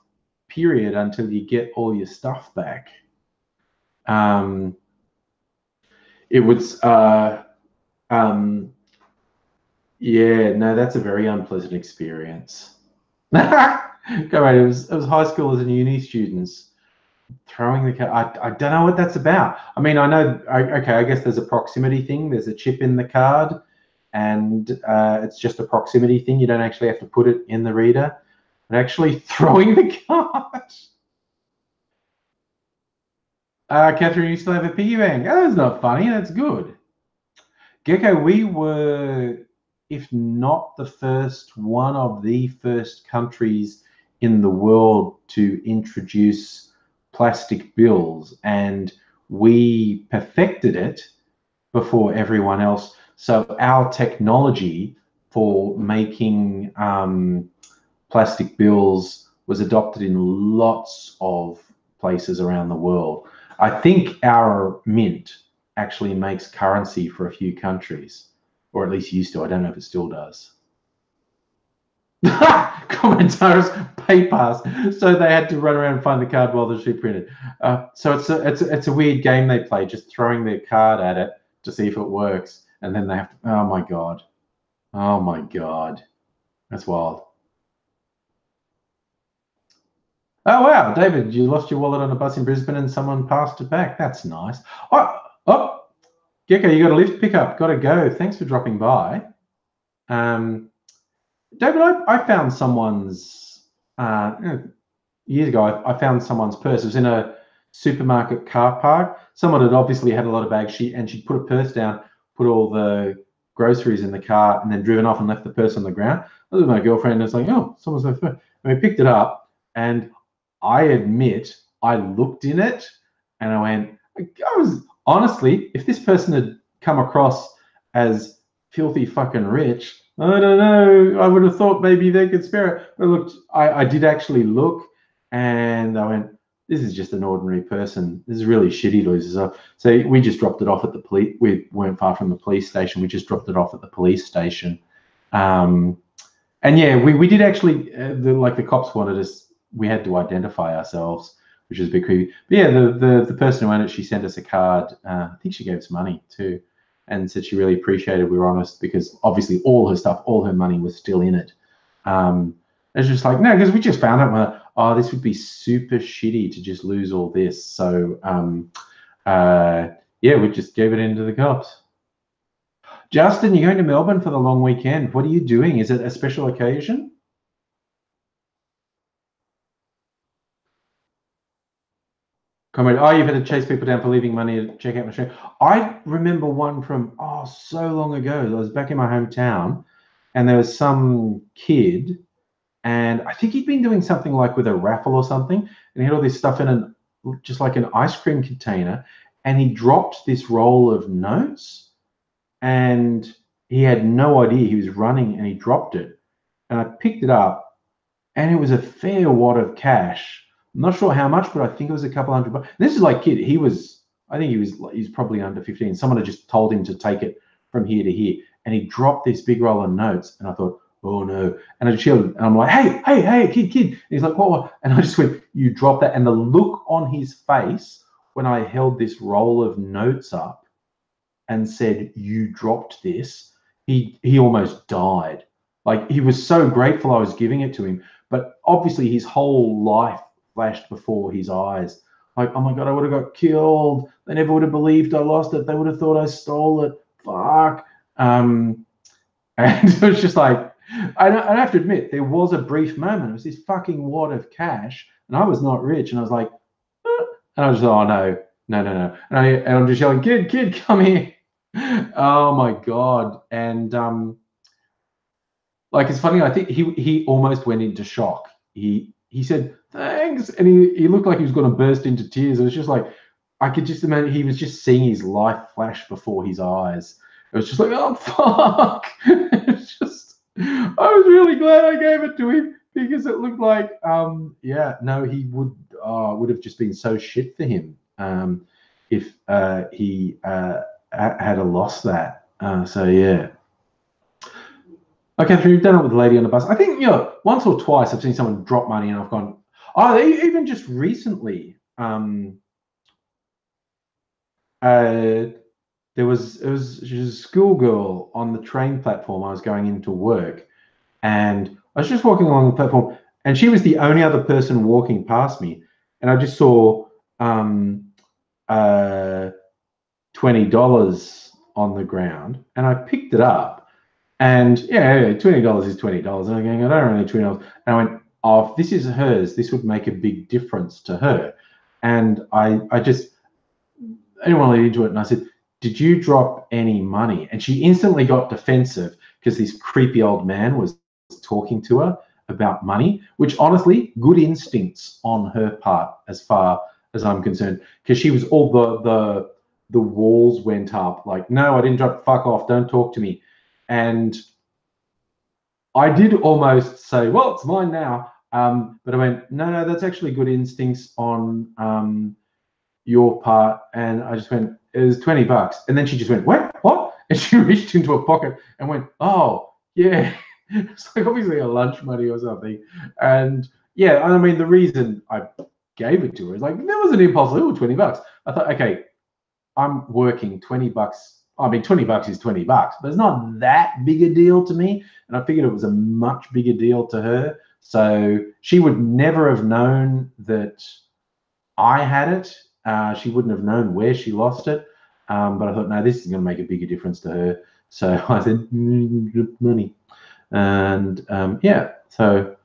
Speaker 1: period until you get all your stuff back. It was yeah, no, that's a very unpleasant experience. Go right, it was high schoolers and uni students throwing the card. I don't know what that's about. I mean, I know. Okay, I guess there's a proximity thing. There's a chip in the card, and it's just a proximity thing. You don't actually have to put it in the reader. But actually throwing the card. Catherine, you still have a piggy bank. Oh, that's not funny. That's good. Gecko, we were, if not the first, one of the first countries in the world to introduce plastic bills, and we perfected it before everyone else. So our technology for making plastic bills was adopted in lots of places around the world. I think our mint actually makes currency for a few countries, or at least used to. I don't know if it still does. Commentators pay pass, so they had to run around and find the card while the sheet printed. So it's a weird game they play, just throwing their card at it to see if it works, and then they have to. Oh my god, that's wild. Oh wow, David, you lost your wallet on a bus in Brisbane and someone passed it back. That's nice. Oh, Gecko, you got a lift pickup. Got to go. Thanks for dropping by. David, I found someone's years ago. I found someone's purse. It was in a supermarket car park. Someone had obviously had a lot of bags. She'd put a purse down, put all the groceries in the car, and then driven off and left the purse on the ground. I was with my girlfriend, and it's like, oh, someone's left purse. And we picked it up, and I admit I looked in it, and I went, I was honestly, if this person had come across as filthy fucking rich, I don't know. I would have thought maybe they could spare it. But look, I did actually look, and I went, this is just an ordinary person. This is really shitty to lose this up. So we just dropped it off at the police. We weren't far from the police station. We just dropped it off at the police station. And yeah, we did actually, the cops wanted us, we had to identify ourselves, which was a bit creepy. But yeah, the person who owned it, she sent us a card. I think she gave us money too, and said she really appreciated we were honest, because obviously all her stuff, all her money was still in it. It's just like, no, because we just found out, oh, this would be super shitty to just lose all this. So yeah, we just gave it into the cops. Justin, you're going to Melbourne for the long weekend. What are you doing? Is it a special occasion? Comment, oh, you've had to chase people down for leaving money at checkout machine. I remember one from, so long ago. I was back in my hometown, and there was some kid, and I think he'd been doing something like with a raffle or something, and he had all this stuff in just like an ice cream container, and he dropped this roll of notes, and he had no idea. He was running and he dropped it, and I picked it up, and it was a fair wad of cash. I'm not sure how much, but I think it was a couple $100. This is like kid. I think he's probably under 15. Someone had just told him to take it from here to here, and he dropped this big roll of notes, and I thought, oh no. And I chilled, and I'm like, hey, kid. And he's like, what? And I just went, you dropped that. And the look on his face when I held this roll of notes up and said, you dropped this, he almost died. Like, he was so grateful I was giving it to him, but obviously his whole life flashed before his eyes. Like, oh my God, I would have got killed. They never would have believed I lost it. They would have thought I stole it. Fuck. And it was just like, I have to admit, there was a brief moment. It was this fucking wad of cash, and I was not rich, and I was like, and I was just, oh no. And I'm just yelling, kid, come here. Oh my God. And like, it's funny, I think he almost went into shock. He said, thanks, and he looked like he was going to burst into tears. It was just like, I could just imagine he was just seeing his life flash before his eyes. It was just like, oh fuck. It's just, I was really glad I gave it to him, because it looked like, he would have just been so shit for him if he had lost that. So yeah. Okay, so you've done it with the lady on the bus. I think, once or twice I've seen someone drop money and I've gone, oh, even just recently, she was a schoolgirl on the train platform. I was going into work, and I was just walking along the platform, and she was the only other person walking past me, and I just saw $20 on the ground, and I picked it up. And $20 is $20. And I'm going, I don't really $20. And I went, oh, if this is hers, this would make a big difference to her. And I didn't want to lead into it. And I said, did you drop any money? And she instantly got defensive, because this creepy old man was talking to her about money, which honestly, good instincts on her part as far as I'm concerned, because she was all the walls went up like, no, I didn't drop, fuck off, don't talk to me. And I did almost say, well, it's mine now. But I went, no, that's actually good instincts on your part. And I just went, it was $20. And then she just went, what? And she reached into her pocket and went, oh, yeah. It's like obviously a lunch money or something. And yeah, I mean, the reason I gave it to her is like, there was an impulse, it was $20. I thought, okay, I'm working $20. I mean, $20 is $20, but it's not that big a deal to me. And I figured it was a much bigger deal to her. So she would never have known that I had it. She wouldn't have known where she lost it. But I thought, no, this is going to make a bigger difference to her. So I said, money. And so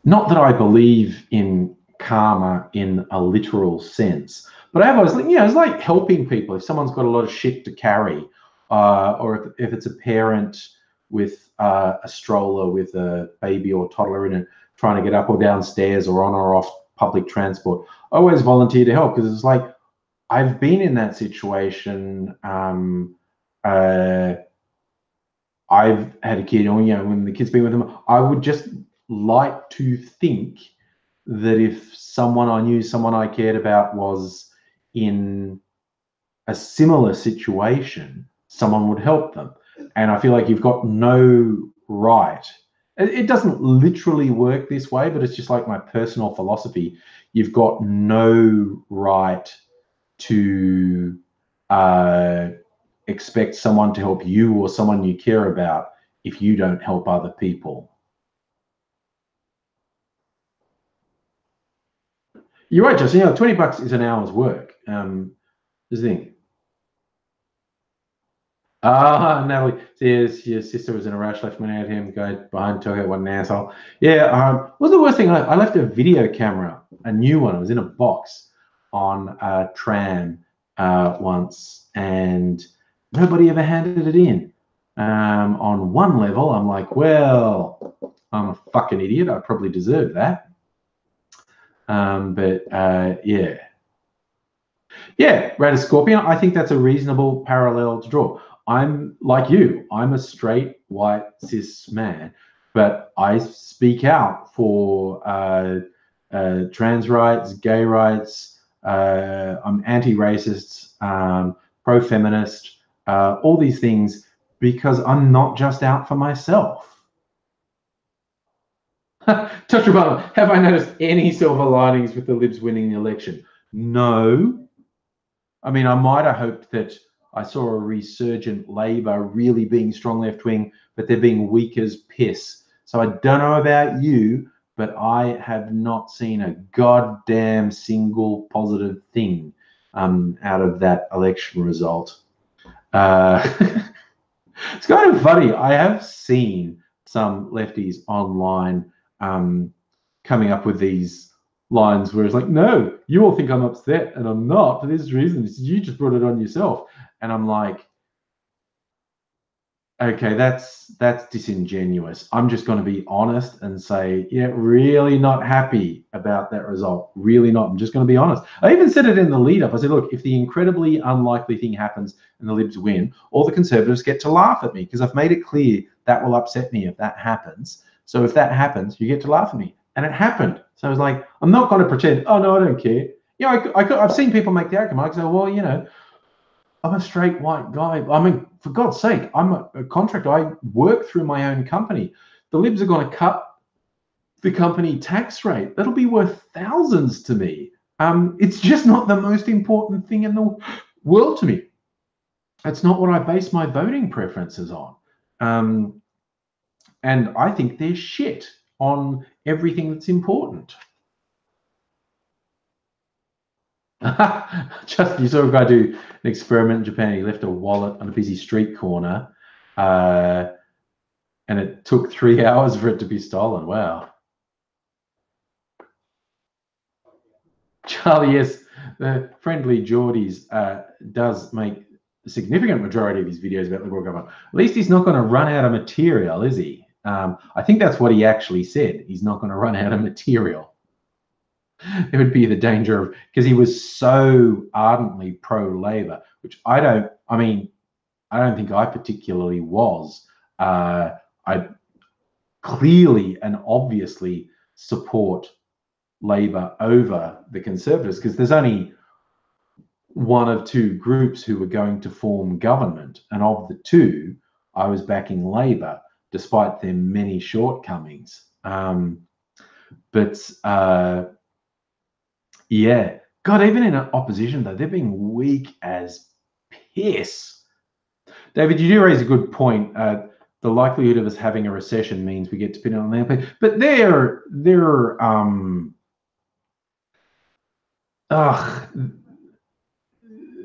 Speaker 1: not that I believe in karma in a literal sense, but I was, it's like helping people. If someone's got a lot of shit to carry, or if it's a parent with a stroller with a baby or toddler in it, trying to get up or down stairs or on or off public transport, I always volunteer to help, because it's like, I've been in that situation. I've had a kid, or when the kid's been with them, I would just like to think that if someone I knew, someone I cared about was in a similar situation, someone would help them. And I feel like you've got no right. It doesn't literally work this way, but it's just like my personal philosophy. You've got no right to expect someone to help you or someone you care about if you don't help other people. You're right, Justin. $20 is an hour's work. This thing. Natalie says your sister was in a rush, left money out of him, go behind, took out, what an asshole. Yeah, what's the worst thing? I left a video camera, a new one. It was in a box on a tram once, and nobody ever handed it in. On one level, I'm like, well, I'm a fucking idiot. I probably deserve that. Yeah. Yeah, Red Scorpion, I think that's a reasonable parallel to draw. I'm like you, I'm a straight, white, cis man, but I speak out for trans rights, gay rights, I'm anti-racist, pro-feminist, all these things, because I'm not just out for myself. Touch button. Have I noticed any silver linings with the Libs winning the election? No. I mean, I might have hoped that I saw a resurgent Labor really being strong left wing, but they're being weak as piss. So I don't know about you, but I have not seen a goddamn single positive thing out of that election result. It's kind of funny. I have seen some lefties online coming up with these lines where it's like, no, you all think I'm upset and I'm not for this reason. You just brought it on yourself. And I'm like, okay, that's disingenuous. I'm just going to be honest and say, yeah, really not happy about that result. Really not. I'm just going to be honest. I even said it in the lead up. I said, look, if the incredibly unlikely thing happens and the Libs win, all the Conservatives get to laugh at me because I've made it clear that will upset me if that happens. So if that happens, you get to laugh at me. And it happened. So I was like, I'm not going to pretend, oh, no, I don't care. Yeah, I've seen people make the argument. I go, well, you know, I'm a straight white guy. I mean, for God's sake, I'm a contractor. I work through my own company. The Libs are going to cut the company tax rate. That'll be worth thousands to me. It's just not the most important thing in the world to me. That's not what I base my voting preferences on. And I think they're shit on everything that's important. Just you saw a guy do an experiment in Japan. He left a wallet on a busy street corner, and it took 3 hours for it to be stolen. Wow. Charlie, yes, the friendly Geordies does make a significant majority of his videos about Liberal government. At least he's not going to run out of material, is he? I think that's what he actually said. He's not going to run out of material. There would be the danger of, because he was so ardently pro-Labor, which I don't think I particularly was. I clearly and obviously support Labor over the Conservatives because there's only one of two groups who were going to form government. And of the two, I was backing Labor despite their many shortcomings. Yeah, God, even in opposition, though, they're being weak as piss. David, you do raise a good point. The likelihood of us having a recession means we get to pin it on them. But they're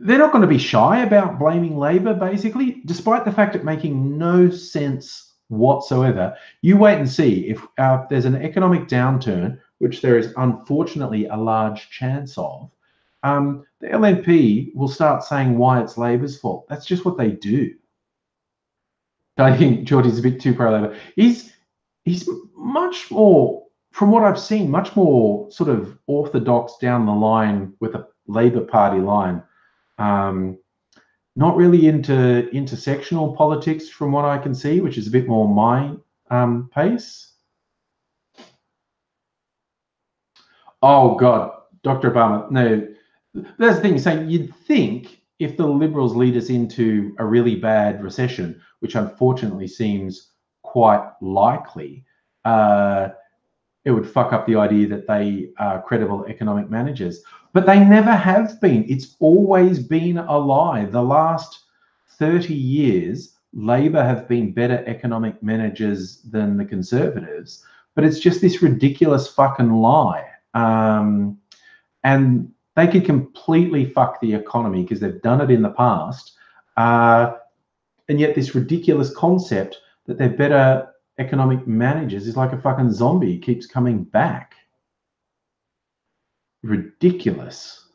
Speaker 1: not going to be shy about blaming Labor, basically, despite the fact it making no sense whatsoever. You wait and see if there's an economic downturn, which there is unfortunately a large chance of. The LNP will start saying why it's Labor's fault. That's just what they do. I think Geordie's a bit too pro-Labor. He's much more, from what I've seen, much more sort of orthodox down the line with a Labor Party line. Not really into intersectional politics from what I can see, which is a bit more my pace. Oh, God, Dr. Obama. No, that's the thing. Saying you'd think if the Liberals lead us into a really bad recession, which unfortunately seems quite likely, it would fuck up the idea that they are credible economic managers. But they never have been. It's always been a lie. The last 30 years, Labor have been better economic managers than the Conservatives. But it's just this ridiculous fucking lie. And they could completely fuck the economy because they've done it in the past. And yet this ridiculous concept that they're better economic managers is like a fucking zombie. It keeps coming back. Ridiculous.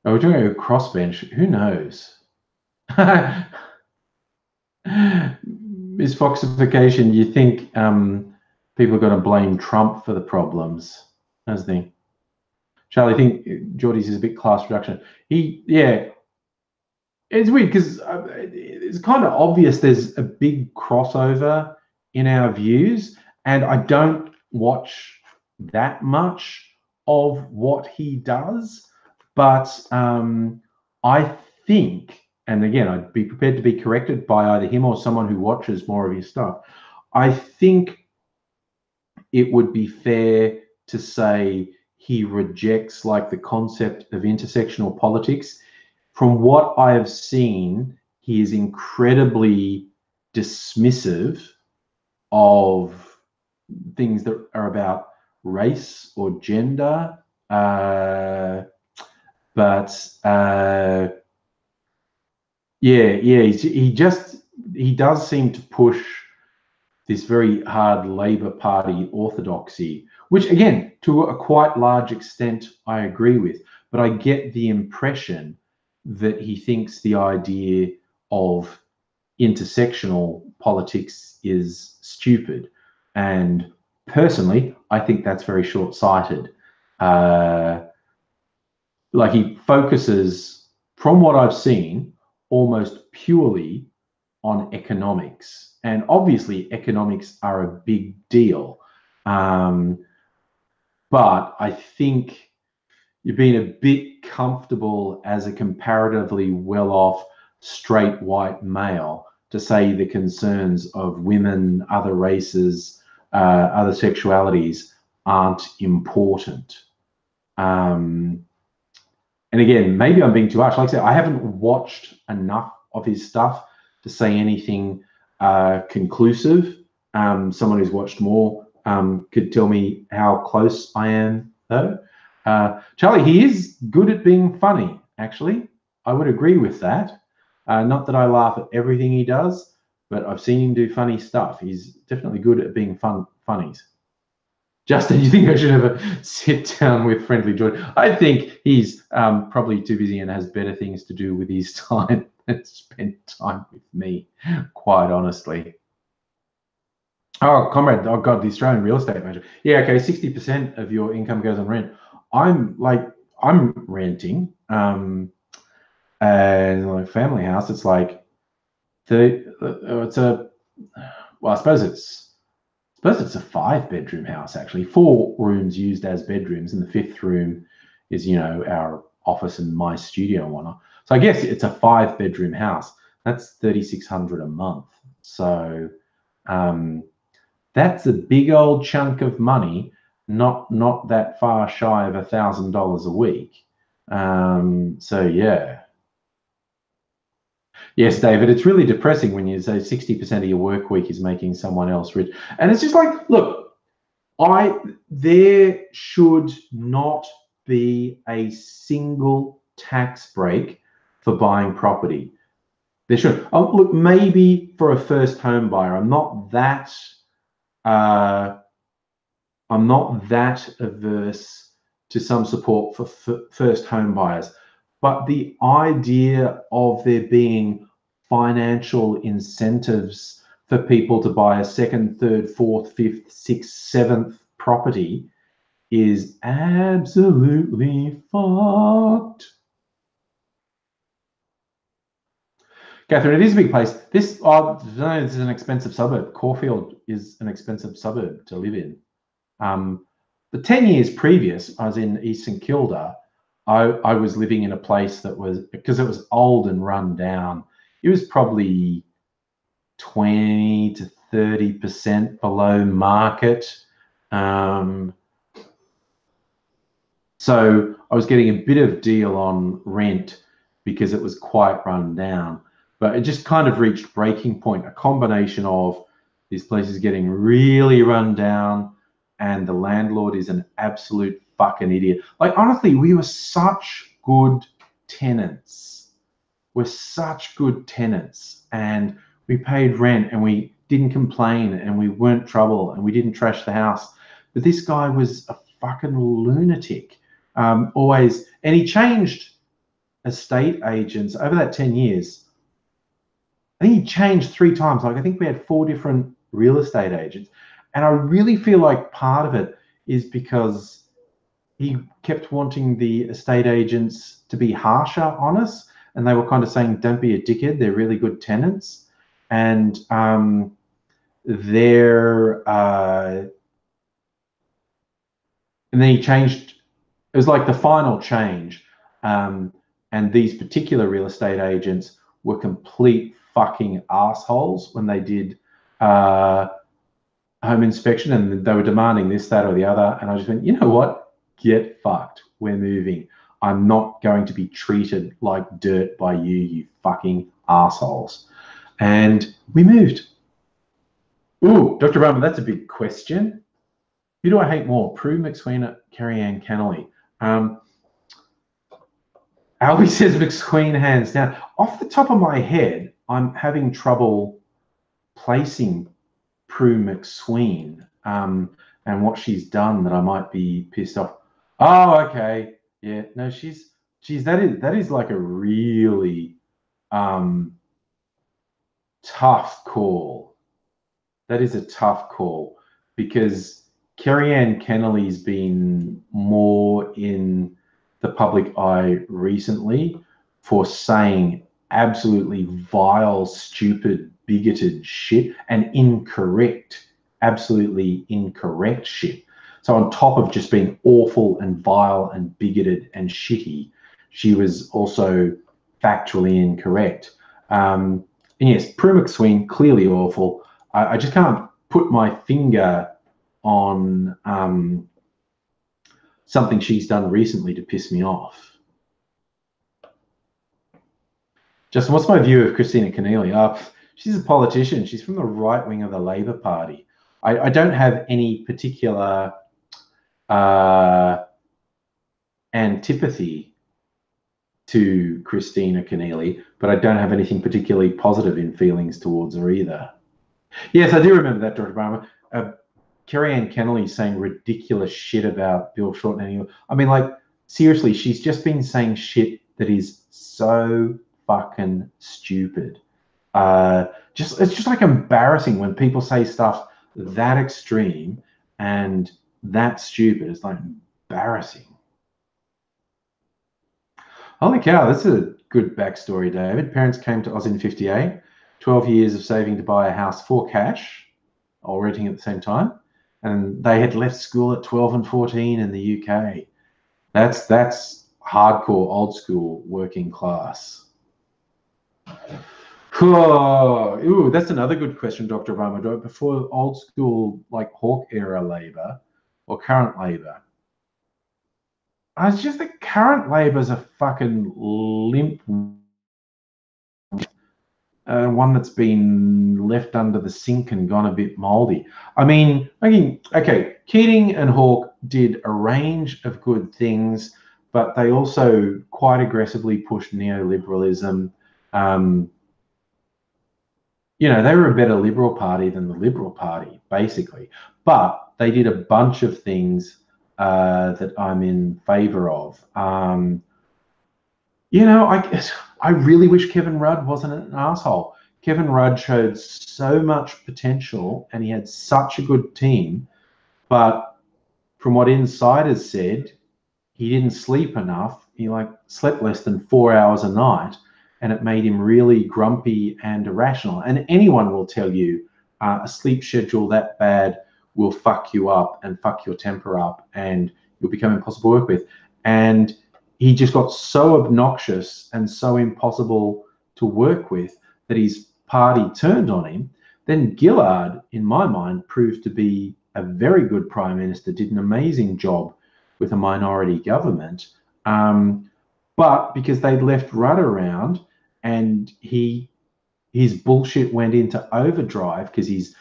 Speaker 1: Oh, we're doing a crossbench. Who knows? Miss Foxification, you think people are going to blame Trump for the problems? How's the thing? Charlie, I think Geordie's is a bit class reduction. Yeah, it's weird because it's kind of obvious there's a big crossover in our views, and I don't watch that much of what he does, but I think, and again, I'd be prepared to be corrected by either him or someone who watches more of his stuff. I think it would be fair to say he rejects like the concept of intersectional politics. From what I have seen, he is incredibly dismissive of things that are about race or gender. He does seem to push this very hard Labour Party orthodoxy, which again, to a quite large extent, I agree with. But I get the impression that he thinks the idea of intersectional politics is stupid. And personally, I think that's very short-sighted. Like he focuses, from what I've seen, almost purely on economics. And obviously economics are a big deal. But I think you're being a bit comfortable as a comparatively well-off straight white male to say the concerns of women, other races, other sexualities aren't important. And again, maybe I'm being too harsh. Like I said, I haven't watched enough of his stuff to say anything conclusive. Someone who's watched more could tell me how close I am, though. Charlie, he is good at being funny, actually. I would agree with that. Not that I laugh at everything he does, but I've seen him do funny stuff. He's definitely good at being funnies. Justin, you think I should have a sit down with Friendly George? I think he's probably too busy and has better things to do with his time than spend time with me, quite honestly. Oh, comrade, oh God, the Australian real estate manager. Yeah, okay, 60% of your income goes on rent. I'm renting, and like family house, it's like it's a, well, I suppose it's a 5-bedroom house, actually. 4 rooms used as bedrooms, and the 5th room is, you know, our office and my studio and whatnot. So I guess it's a 5-bedroom house. That's $3,600 a month. So that's a big old chunk of money, not that far shy of $1,000 a week. So yeah. Yes, David, it's really depressing when you say 60% of your work week is making someone else rich. And it's just like, look, there should not be a single tax break for buying property. There should. Oh, look, maybe for a first home buyer. I'm not that averse to some support for first home buyers. But the idea of there being financial incentives for people to buy a 2nd, 3rd, 4th, 5th, 6th, 7th property is absolutely fucked. Catherine, it is a big place. This is an expensive suburb. Caulfield is an expensive suburb to live in. The 10 years previous, I was in East St Kilda. I was living in a place that was, because it was old and run down, it was probably 20 to 30% below market. So I was getting a bit of deal on rent because it was quite run down. But it just kind of reached breaking point, a combination of these places getting really run down and the landlord is an absolute fucking idiot. Like, honestly, we were such good tenants. We're such good tenants, and we paid rent and we didn't complain and we weren't trouble and we didn't trash the house. But this guy was a fucking lunatic. Always, and he changed estate agents over that 10 years. I think he changed 3 times. Like, I think we had 4 different real estate agents. And I really feel like part of it is because he kept wanting the estate agents to be harsher on us. And they were kind of saying, don't be a dickhead. They're really good tenants. And and then he changed. It was like the final change. And these particular real estate agents were complete fucking assholes when they did home inspection, and they were demanding this, that, or the other. And I just went, you know what? Get fucked. We're moving. I'm not going to be treated like dirt by you, you fucking assholes. And we moved. Ooh, Dr. Barber, that's a big question. Who do I hate more, Prue McSween or Kerry-Ann Kennelly? Albie says McSween hands down. Off the top of my head, I'm having trouble placing Prue McSween and what she's done that I might be pissed off. Oh, okay. Yeah, no, she's that is like a really tough call. That is a tough call because Kerry-Ann Kennelly's been more in the public eye recently for saying absolutely vile, stupid, bigoted shit and incorrect, absolutely incorrect shit. So on top of just being awful and vile and bigoted and shitty, she was also factually incorrect. And yes, Prue McSween, clearly awful. I just can't put my finger on something she's done recently to piss me off. Justin, what's my view of Christina Keneally? She's a politician. She's from the right wing of the Labor Party. I don't have any particular antipathy to Christina Keneally, but I don't have anything particularly positive in feelings towards her either. Yes, I do remember that, Dr. Barber. Kerry-Ann Kennelly saying ridiculous shit about Bill Shorten. I mean, like, seriously, she's just been saying shit that is so fucking stupid. It's just like embarrassing when people say stuff that extreme and that stupid. It's like embarrassing. Holy cow, that's a good backstory, David. Parents came to Aussie in 58, 12 years of saving to buy a house for cash, or renting at the same time. And they had left school at 12 and 14 in the UK. That's hardcore, old school, working class. Ooh, that's another good question, Dr. Obama. Do it before old school, like Hawke era Labor or current Labor? It's just that current Labor's a fucking limp one that's been left under the sink and gone a bit moldy. I mean, okay, Keating and Hawke did a range of good things, but they also quite aggressively pushed neoliberalism. You know, they were a better Liberal Party than the Liberal Party, basically. But they did a bunch of things that I'm in favour of. You know, I really wish Kevin Rudd wasn't an asshole. Kevin Rudd showed so much potential and he had such a good team. But from what insiders said, he didn't sleep enough. He slept less than 4 hours a night, and it made him really grumpy and irrational. And anyone will tell you a sleep schedule that bad will fuck you up and fuck your temper up, and you'll become impossible to work with. And he just got so obnoxious and so impossible to work with that his party turned on him. Then Gillard, in my mind, proved to be a very good prime minister, did an amazing job with a minority government. But because they'd left Rudd around and his bullshit went into overdrive because he's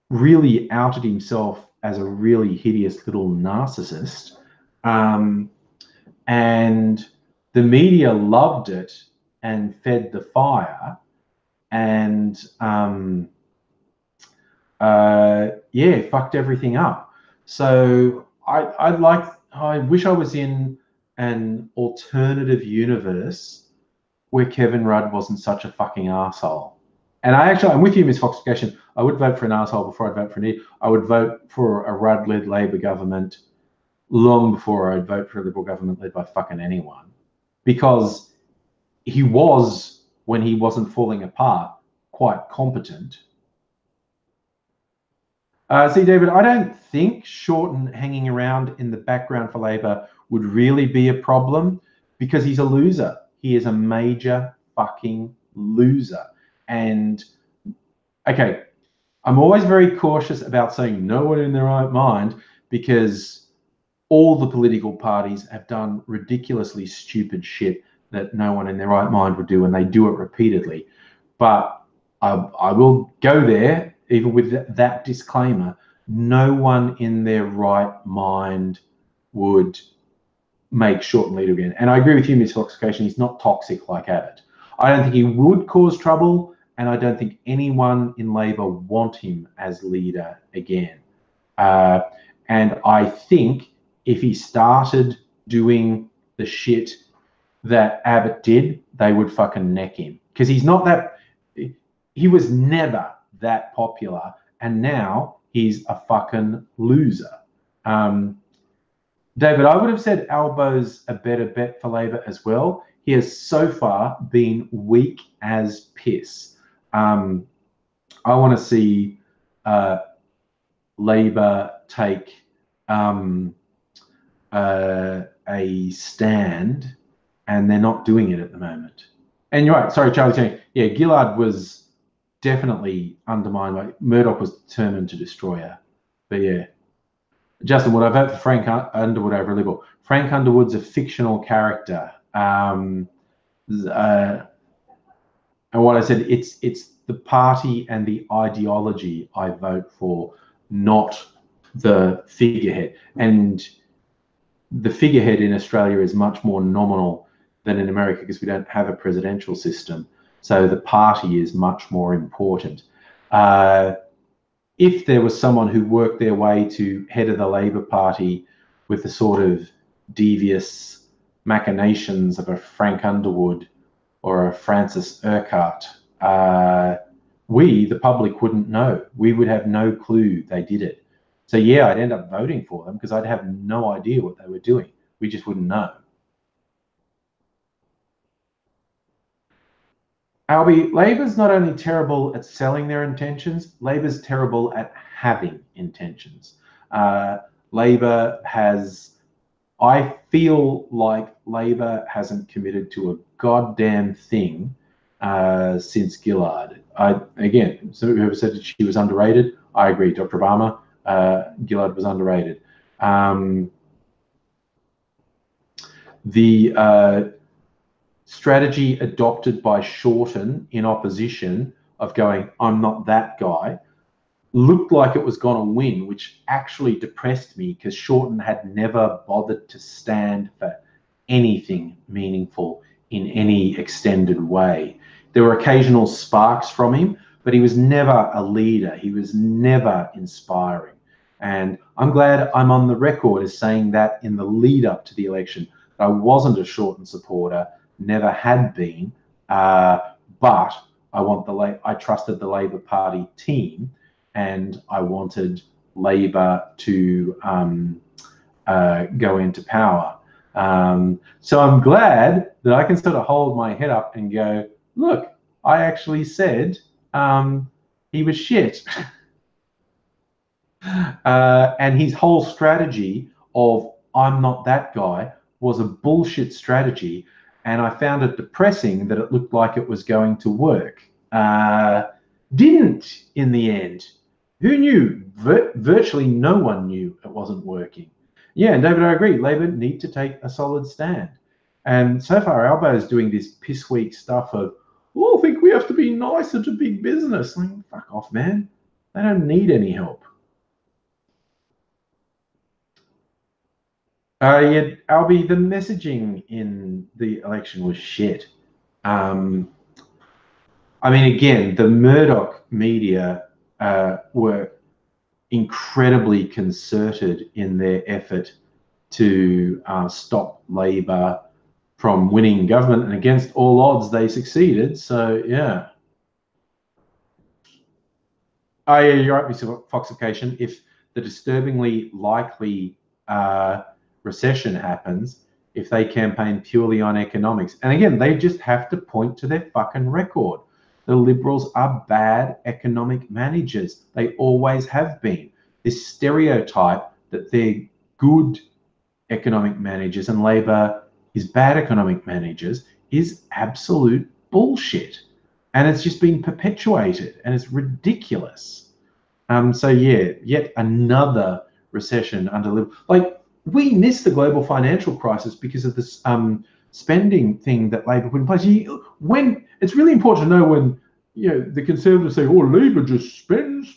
Speaker 1: really outed himself as a really hideous little narcissist. And the media loved it and fed the fire. And fucked everything up. So I wish I was in an alternative universe where Kevin Rudd wasn't such a fucking arsehole. And I'm with you, Ms. Foxification. I would vote for an arsehole before I'd vote for an idiot. I would vote for a Rudd-led Labor government long before I'd vote for a Liberal government led by fucking anyone. Because he was, when he wasn't falling apart, quite competent. See, David, I don't think Shorten hanging around in the background for Labor would really be a problem because he's a loser. He is a major fucking loser. And, okay, I'm always very cautious about saying no one in their right mind because all the political parties have done ridiculously stupid shit that no one in their right mind would do, and they do it repeatedly. But I will go there, even with that disclaimer, no one in their right mind would make Shorten leader again. And I agree with you, Ms. Foxification, he's not toxic like Abbott. I don't think he would cause trouble, and I don't think anyone in Labor want him as leader again. And I think if he started doing the shit that Abbott did, they would fucking neck him. Because he's not that, he was never that popular, and now he's a fucking loser. David, I would have said Albo's a better bet for Labor as well. He has so far been weak as piss. I want to see Labor take a stand, and they're not doing it at the moment. And you're right, sorry, Charlie, yeah, Gillard was definitely undermined. Like Murdoch was determined to destroy her. But yeah. Justin, would I vote for Frank Underwood over Liberal? Frank Underwood's a fictional character. And what I said, it's the party and the ideology I vote for, not the figurehead. And the figurehead in Australia is much more nominal than in America because we don't have a presidential system. So the party is much more important. If there was someone who worked their way to head of the Labor Party with the sort of devious machinations of a Frank Underwood or a Francis Urquhart, we, the public, wouldn't know. We would have no clue they did it. So yeah, I'd end up voting for them because I'd have no idea what they were doing. We just wouldn't know. Albie, Labor's not only terrible at selling their intentions, Labor's terrible at having intentions. Labor has, I feel like Labor hasn't committed to a goddamn thing since Gillard. Again, so whoever said that she was underrated, I agree. Dr. Obama, Gillard was underrated. The strategy adopted by Shorten in opposition of going, I'm not that guy, looked like it was going to win, which actually depressed me because Shorten had never bothered to stand for anything meaningful in any extended way. There were occasional sparks from him, but he was never a leader. He was never inspiring. And I'm glad I'm on the record as saying that in the lead up to the election, I wasn't a Shorten supporter, never had been, but I trusted the Labor Party team, and I wanted Labor to go into power. So I'm glad that I can sort of hold my head up and go, look, I actually said he was shit. And his whole strategy of I'm not that guy was a bullshit strategy. And I found it depressing that it looked like it was going to work. Didn't in the end. Who knew? Virtually no one knew it wasn't working. Yeah, and David, I agree. Labor need to take a solid stand. And so far, Albo is doing this piss weak stuff of, oh, I think we have to be nicer to big business. Like, fuck off, man. They don't need any help. Yeah, Albie, the messaging in the election was shit. I mean, again, the Murdoch media were incredibly concerted in their effort to stop Labor from winning government, and against all odds, they succeeded. So yeah. Oh yeah, you're right, Mr. Foxification. If the disturbingly likely recession happens, if they campaign purely on economics, and again, they just have to point to their fucking record. The Liberals are bad economic managers. They always have been. This stereotype that they're good economic managers and Labor is bad economic managers is absolute bullshit. And it's just been perpetuated, and it's ridiculous. So yeah, yet another recession under Liberal. Like, we missed the global financial crisis because of this spending thing that Labor put in place. When it's really important to know when the Conservatives say, "Oh, Labor just spend."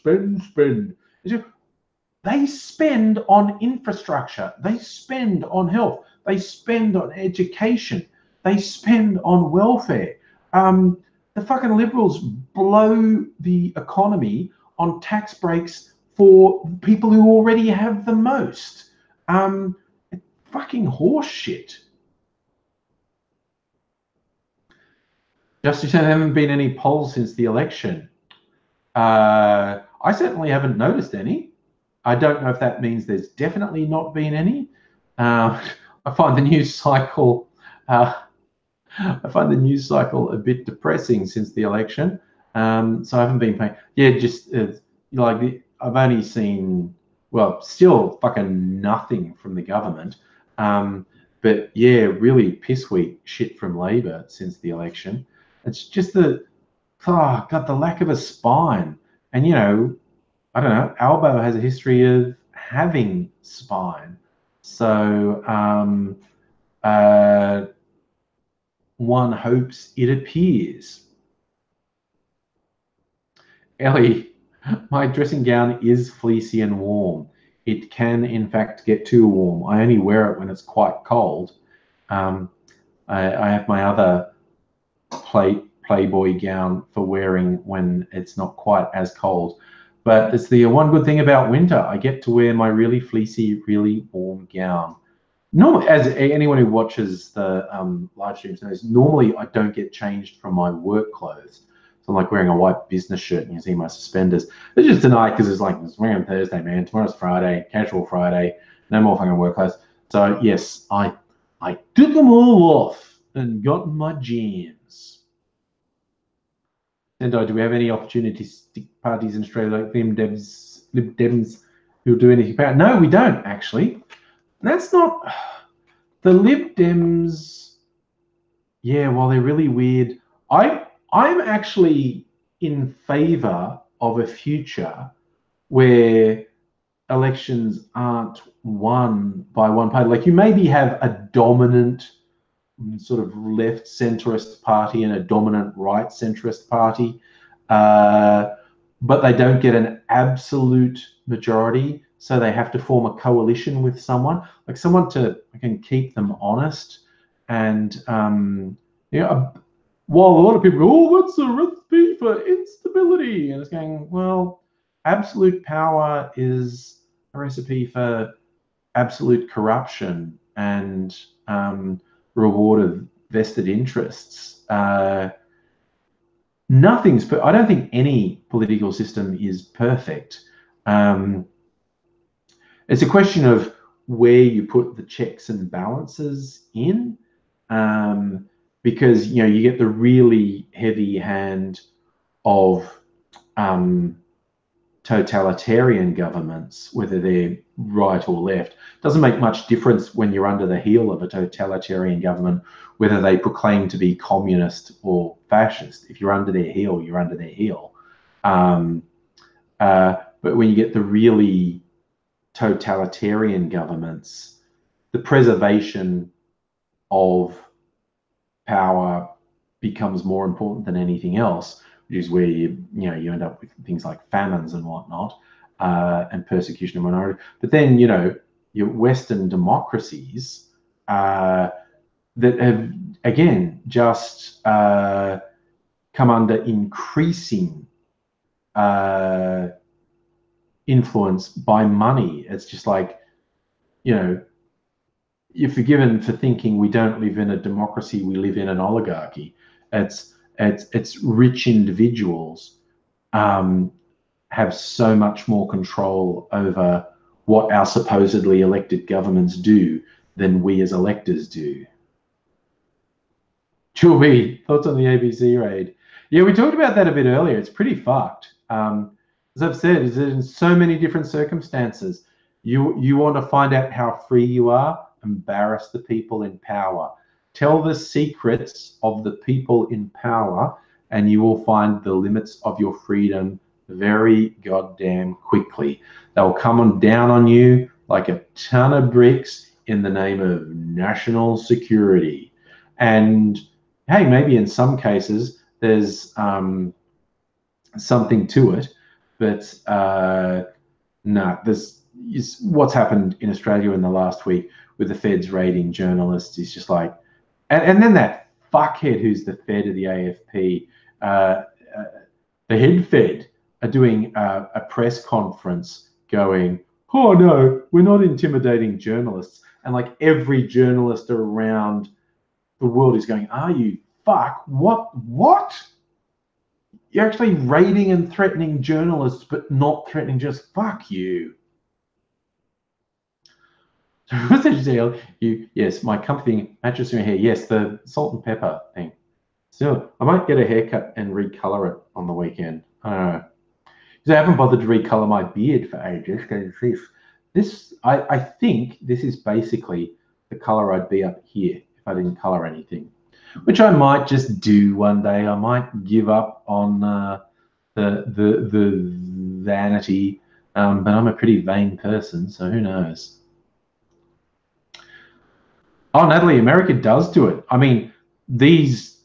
Speaker 1: They spend on infrastructure. They spend on health. They spend on education. They spend on welfare. The fucking Liberals blow the economy on tax breaks for people who already have the most. Fucking horse shit. Justice, there haven't been any polls since the election. I certainly haven't noticed any. I don't know if that means there's definitely not been any. I find the news cycle. I find the news cycle a bit depressing since the election. So I haven't been paying. Yeah, just like I've only seen, well, still fucking nothing from the government. But yeah, really piss weak shit from Labor since the election. It's just the lack of a spine. And I don't know, Albo has a history of having spine. So one hopes it appears. Ellie, my dressing gown is fleecy and warm. It can, in fact, get too warm. I only wear it when it's quite cold. I have my other Playboy gown for wearing when it's not quite as cold. But it's the one good thing about winter. I get to wear my really fleecy, really warm gown. Normally, as anyone who watches the live streams knows, normally I don't get changed from my work clothes. So I'm like wearing a white business shirt, and you see my suspenders. It's just tonight because it's like it's wearing Thursday, man. Tomorrow's Friday, casual Friday. No more fucking work clothes. So yes, I took them all off and got my jeans. Sendo, do we have any opportunistic parties in Australia like Lib Dems who'll do anything about it? No, we don't actually. That's not the Lib Dems. Yeah, well, they're really weird. I'm actually in favour of a future where elections aren't won by one party. Like, you maybe have a dominant sort of left centrist party and a dominant right centrist party, but they don't get an absolute majority, so they have to form a coalition with someone, like someone to can keep them honest. And while a lot of people go, "Oh, that's a recipe for instability," and it's going, well, absolute power is a recipe for absolute corruption and reward of vested interests. Nothing's. I don't think any political system is perfect. It's a question of where you put the checks and balances in, because you get the really heavy hand of totalitarian governments, whether they're right or left. Doesn't make much difference when you're under the heel of a totalitarian government, whether they proclaim to be communist or fascist. If you're under their heel, you're under their heel. But when you get the really totalitarian governments, the preservation of power becomes more important than anything else, which is where you end up with things like famines and whatnot, and persecution of minority. But then your Western democracies that have again just come under increasing influence by money. It's just like you're forgiven for thinking we don't live in a democracy, we live in an oligarchy. It's rich individuals have so much more control over what our supposedly elected governments do than we as electors do. Chubby, thoughts on the ABC raid? Yeah, we talked about that a bit earlier. It's pretty fucked. As I've said, is in so many different circumstances. You want to find out how free you are? Embarrass the people in power. Tell the secrets of the people in power, and you will find the limits of your freedom very goddamn quickly. They'll come down on you like a ton of bricks in the name of national security. And hey, maybe in some cases there's something to it, but no, there's what's happened in Australia in the last week with the feds raiding journalists is just like, and then that fuckhead who's the fed of the AFP, the head fed, are doing a press conference going, oh no, we're not intimidating journalists. And like every journalist around the world is going, are you? Fuck, what? You're actually raiding and threatening journalists, but not threatening just fuck you. What's that deal? Yes, my comforting mattress in your hair. Yes, the salt and pepper thing. Still, I might get a haircut and recolor it on the weekend. I don't know. Because I haven't bothered to recolor my beard for ages. I think this is basically the color I'd be up here if I didn't color anything, which I might just do one day. I might give up on the vanity, but I'm a pretty vain person, so who knows? Oh, Natalie, America does do it. I mean, these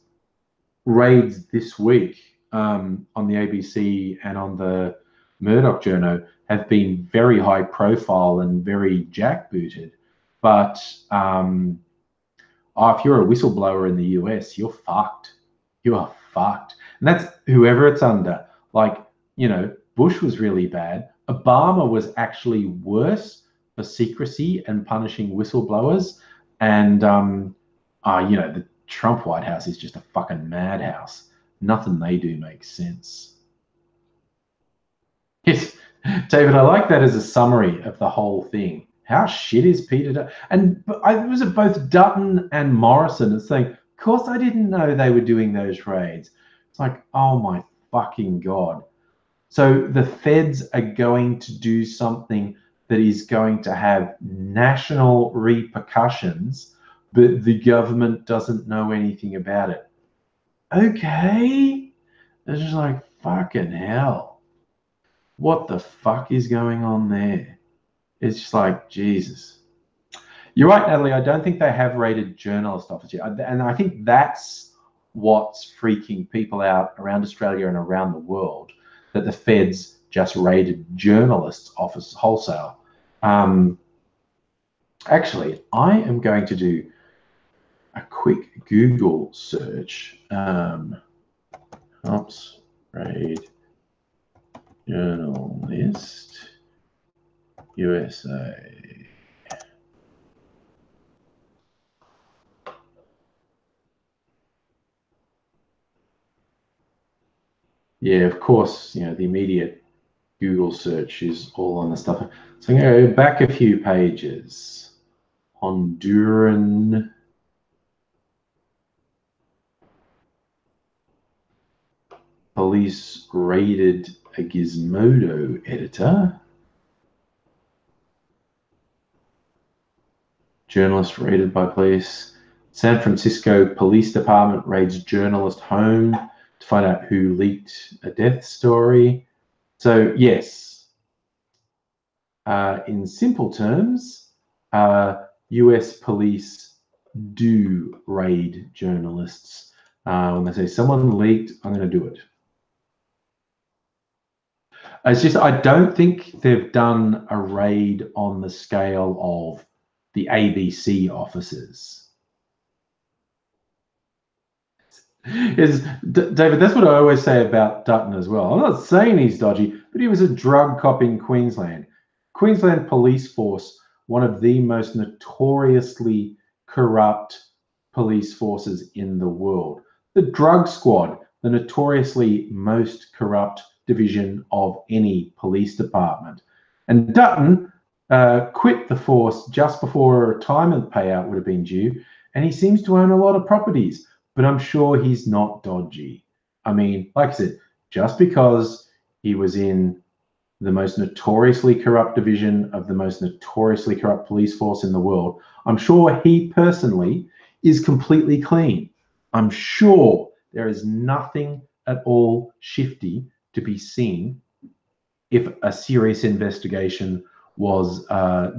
Speaker 1: raids this week on the ABC and on the Murdoch journo have been very high profile and very jackbooted. But if you're a whistleblower in the US, you're fucked. You are fucked. And that's whoever it's under. Like, you know, Bush was really bad. Obama was actually worse for secrecy and punishing whistleblowers. And, you know, the Trump White House is just a fucking madhouse. Nothing they do makes sense. Yes, David, I like that as a summary of the whole thing. How shit is Peter Dutton? And was it both Dutton and Morrison? It's saying, of course I didn't know they were doing those raids. It's like, oh my fucking God. So the feds are going to do something that is going to have national repercussions, but the government doesn't know anything about it. Okay. It's just like, fucking hell. What the fuck is going on there? It's just like, Jesus. You're right, Natalie. I don't think they have raided journalist office yet. And I think that's what's freaking people out around Australia and around the world, that the feds just raided journalists' office wholesale. Actually, I am going to do a quick Google search. Oops, raid journalist USA. Yeah, of course, you know, the immediate Google search is all on the stuff. So I'm going to go back a few pages. Honduran police raided a Gizmodo editor. Journalist raided by police. San Francisco Police Department raids journalist home to find out who leaked a death story. So yes, in simple terms, US police do raid journalists. When they say someone leaked, I'm going to do it. It's just, I don't think they've done a raid on the scale of the ABC offices. David, that's what I always say about Dutton as well. I'm not saying he's dodgy, but he was a drug cop in Queensland. Queensland police force one of the most notoriously corrupt police forces in the world. The drug squad, the notoriously most corrupt division of any police department. And Dutton quit the force just before a retirement payout would have been due, and he seems to own a lot of properties, but I'm sure he's not dodgy. I mean, like I said, just because he was in the most notoriously corrupt division of the most notoriously corrupt police force in the world, I'm sure he personally is completely clean. I'm sure there is nothing at all shifty to be seen if a serious investigation was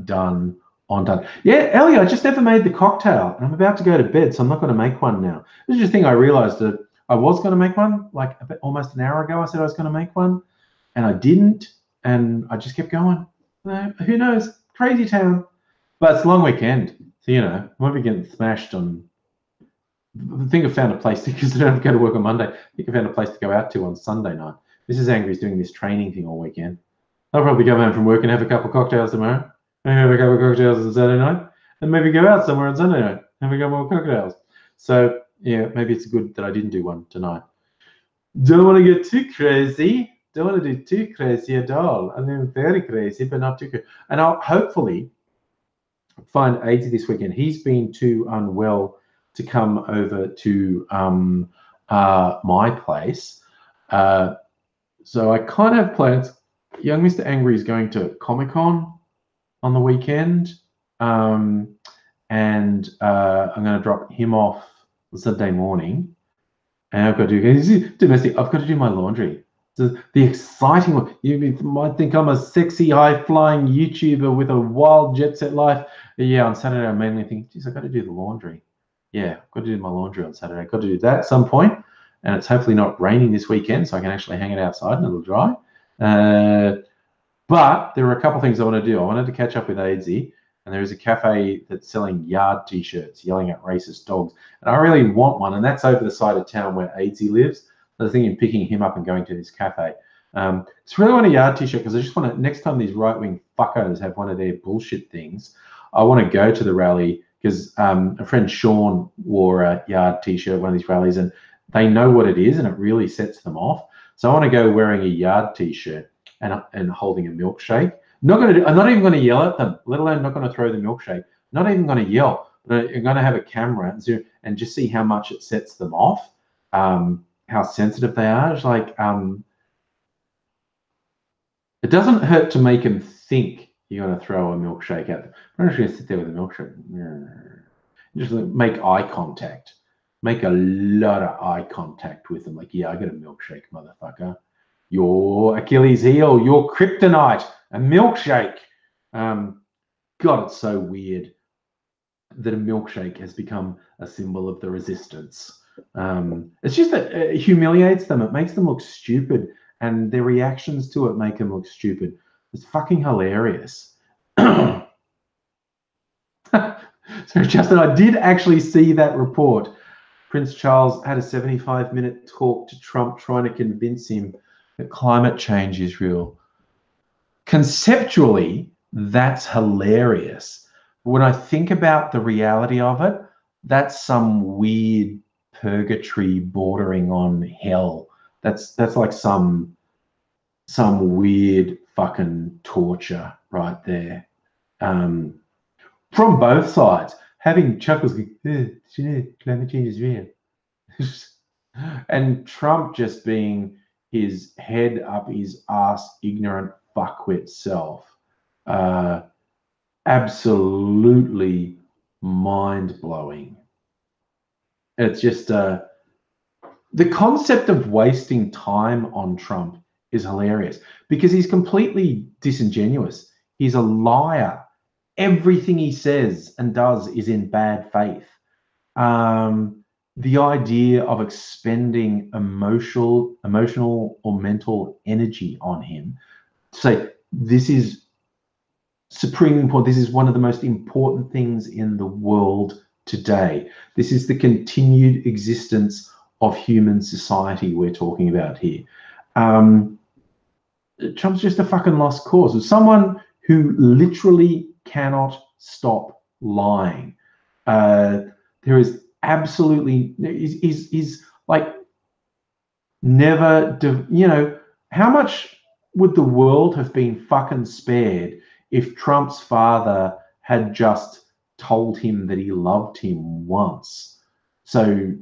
Speaker 1: done on time. Yeah, Ellie, I just never made the cocktail, and I'm about to go to bed, so I'm not going to make one now. This is just a thing I realized that I was going to make one, like almost an hour ago. I said I was going to make one, and I didn't, and I just kept going. Who knows? Crazy town. But it's a long weekend, so you know, I might be getting smashed on. I think I found a place because I don't have to go to work on Monday. I think I found a place to go out to on Sunday night. Mrs. Angry's doing this training thing all weekend. I'll probably come home from work and have a couple of cocktails tomorrow. Maybe have a couple of cocktails on Saturday night, and maybe go out somewhere on Sunday night, have a couple more cocktails. So yeah, maybe it's good that I didn't do one tonight. Don't want to get too crazy. Don't want to do too crazy at all. I mean, very crazy, but not too crazy. And I'll hopefully find Aidsy this weekend. He's been too unwell to come over to my place. So I kind of have plans. Young Mr. Angry is going to Comic-Con on the weekend. And I'm going to drop him off Sunday morning. And I've got to do domestic. I've got to do my laundry. So the exciting one. You might think I'm a sexy, high-flying YouTuber with a wild jet set life. Yeah, on Saturday I mainly think, geez, I've got to do the laundry. Yeah, I've got to do my laundry on Saturday. I've got to do that at some point. And it's hopefully not raining this weekend, so I can actually hang it outside and it'll dry. But there are a couple of things I want to do. I wanted to catch up with Aidsy, and there is a cafe that's selling yard T-shirts, yelling at racist dogs. And I really want one, and that's over the side of town where Aidsy lives. So I was thinking of picking him up and going to this cafe. It's really want a yard T-shirt because I just want to, next time these right-wing fuckos have one of their bullshit things, I want to go to the rally because a friend Sean wore a yard T-shirt at one of these rallies, and they know what it is, and it really sets them off. So I want to go wearing a yard T-shirt and holding a milkshake. I'm not even going to yell at them, let alone not going to throw the milkshake. Not even going to yell, but I'm going to have a camera and just see how much it sets them off, how sensitive they are. It's like, it doesn't hurt to make them think you're going to throw a milkshake at them. I'm not just going to sit there with a milkshake. Just make eye contact. Make a lot of eye contact with them. Like, yeah, I got a milkshake, motherfucker. Your Achilles heel, your kryptonite, a milkshake. God, it's so weird that a milkshake has become a symbol of the resistance. It's just that it humiliates them. It makes them look stupid, and their reactions to it make them look stupid. It's fucking hilarious. So, Justin, I did actually see that report. Prince Charles had a 75-minute talk to Trump trying to convince him that climate change is real. Conceptually, that's hilarious. But when I think about the reality of it, that's some weird purgatory bordering on hell. That's like some weird fucking torture right there. From both sides, having chuckles like, climate change is real. And Trump just being his head up his ass, ignorant fuckwit self. Absolutely mind-blowing. It's just the concept of wasting time on Trump is hilarious because he's completely disingenuous. He's a liar. Everything he says and does is in bad faith. The idea of expending emotional or mental energy on him to say, this is supreme important, this is one of the most important things in the world today. This is the continued existence of human society we're talking about here. Trump's just a fucking lost cause. Someone who literally cannot stop lying. There is absolutely, is like never, you know, how much would the world have been fucking spared if Trump's father had just told him that he loved him once? So,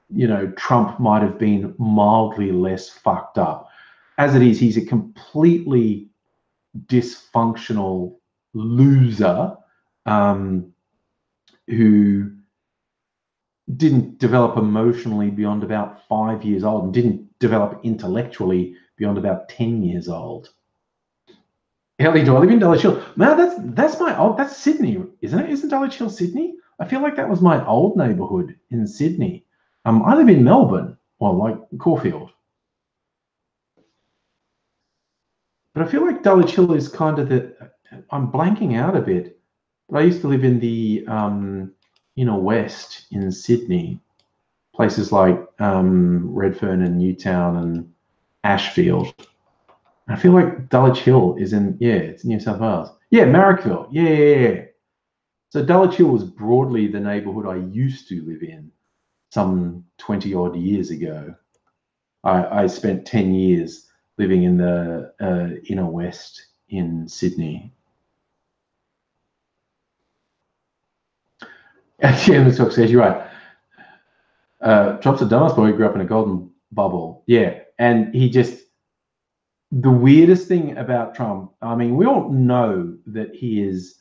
Speaker 1: you know, Trump might have been mildly less fucked up. As it is, he's a completely dysfunctional loser who didn't develop emotionally beyond about 5 years old and didn't develop intellectually beyond about 10 years old. Ellie, do I live in Dulwich Hill? No, that's my old, that's Sydney, isn't it? Isn't Dulwich Hill Sydney? I feel like that was my old neighbourhood in Sydney. I live in Melbourne, well, like Caulfield. But I feel like Dulwich Hill is kind of I'm blanking out a bit. But I used to live in the inner west in Sydney, places like Redfern and Newtown and Ashfield. I feel like Dulwich Hill is it's New South Wales. Yeah, Marrickville. Yeah. So Dulwich Hill was broadly the neighbourhood I used to live in some 20 odd years ago. I spent 10 years living in the inner west in Sydney. Actually, Ms. Fox says, you're right. Trump's a dumbass boy who grew up in a golden bubble. Yeah, and the weirdest thing about Trump, I mean, we all know that he is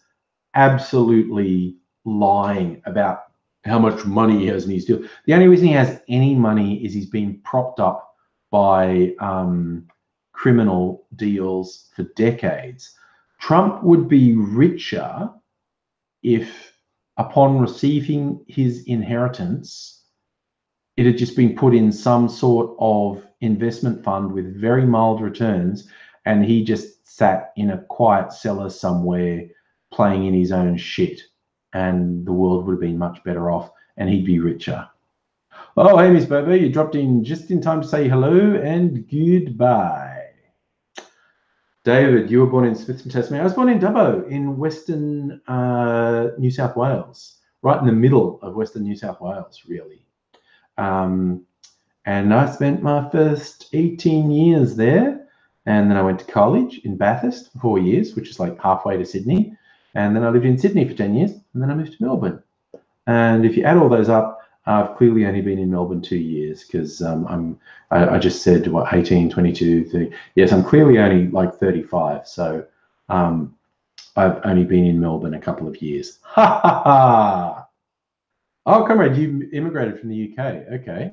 Speaker 1: absolutely lying about how much money he has in his deal. The only reason he has any money is he's been propped up by criminal deals for decades. Trump would be richer if, upon receiving his inheritance, it had just been put in some sort of investment fund with very mild returns, and he just sat in a quiet cellar somewhere playing in his own shit, and the world would have been much better off, and he'd be richer. Oh, hey, Miss Bobo, you dropped in just in time to say hello and goodbye. David, you were born in Smithton, Tasmania. I was born in Dubbo in Western New South Wales, right in the middle of Western New South Wales, really. And I spent my first 18 years there, and then I went to college in Bathurst for 4 years, which is like halfway to Sydney. And then I lived in Sydney for 10 years, and then I moved to Melbourne. And if you add all those up, I've clearly only been in Melbourne 2 years, because I just said, what, 18, 22, 30. Yes, I'm clearly only like 35. So I've only been in Melbourne a couple of years. Ha ha ha. Oh, comrade, you immigrated from the UK. Okay.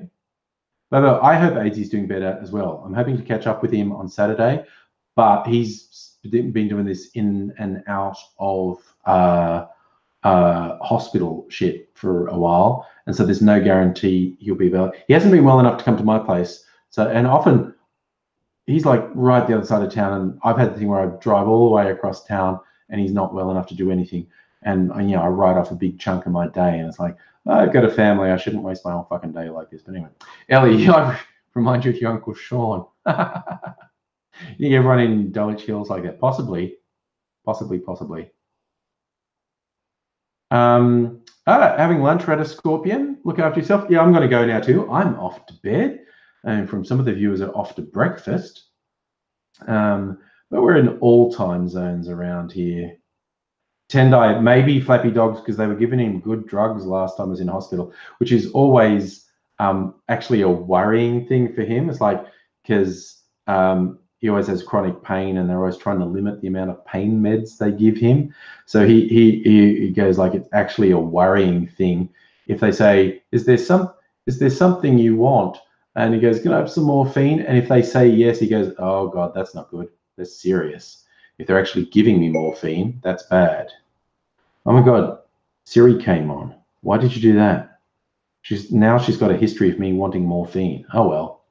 Speaker 1: But I hope AZ's doing better as well. I'm hoping to catch up with him on Saturday, but he's been doing this in and out of hospital shit for a while, and so there's no guarantee he'll be well. He hasn't been well enough to come to my place, so, and often he's like right the other side of town, and I've had the thing where I drive all the way across town and he's not well enough to do anything, and you know, I write off a big chunk of my day, and it's like, I've got a family, I shouldn't waste my whole fucking day like this. But anyway, Ellie, I remind you of your Uncle Sean. You get everyone in Dulwich Hills like that? Possibly. Having lunch, Red a Scorpion. Look after yourself. Yeah, I'm going to go now too. I'm off to bed, and from some of the viewers are off to breakfast. But we're in all time zones around here. Tendai, maybe Flappy Dogs, because they were giving him good drugs last time he was in hospital, which is always actually a worrying thing for him. It's like, because he always has chronic pain, and they're always trying to limit the amount of pain meds they give him. So he goes like, it's actually a worrying thing if they say, is there something you want? And he goes, can I have some morphine? And if they say yes, he goes, oh God, that's not good. That's serious. If they're actually giving me morphine, that's bad. Oh my God, Siri came on. Why did you do that? Now she's got a history of me wanting morphine. Oh well.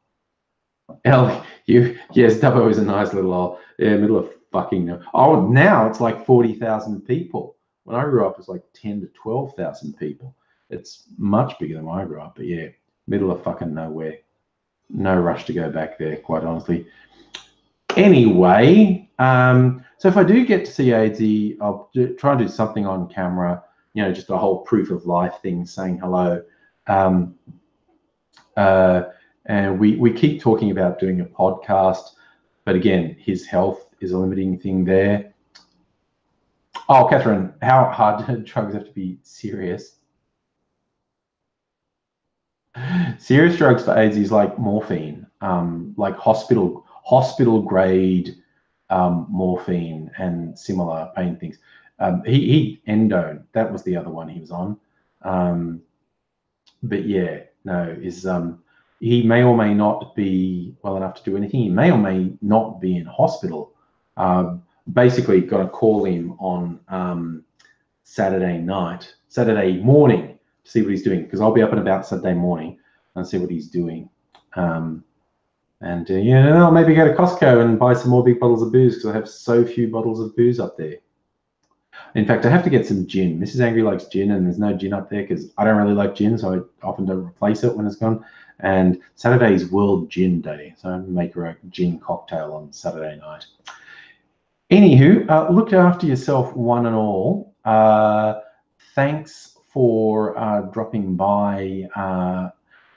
Speaker 1: Ellie, yes, Dubbo is a nice little middle of fucking. Oh, now it's like 40,000 people. When I grew up, it's like 10 to 12,000 people. It's much bigger than when I grew up. But yeah, middle of fucking nowhere. No rush to go back there, quite honestly. Anyway, so So if I do get to see AZ, I'll try and do something on camera, you know, just a whole proof of life thing, saying hello. And we keep talking about doing a podcast, but again, his health is a limiting thing there. Oh, Catherine, how hard do drugs have to be serious? Serious drugs for AIDS is like morphine, like hospital grade morphine and similar pain things. He endone, that was the other one he was on. But yeah, no, he may or may not be well enough to do anything. He may or may not be in hospital. Basically, got to call him on Saturday morning to see what he's doing, because I'll be up and about Saturday morning and see what he's doing. Yeah, I'll maybe go to Costco and buy some more big bottles of booze, because I have so few bottles of booze up there. In fact, I have to get some gin. Mrs. Angry likes gin, and there's no gin up there because I don't really like gin, so I often don't replace it when it's gone. And Saturday is World Gin Day, so I make her a gin cocktail on Saturday night. Anywho, look after yourself, one and all. Thanks for dropping by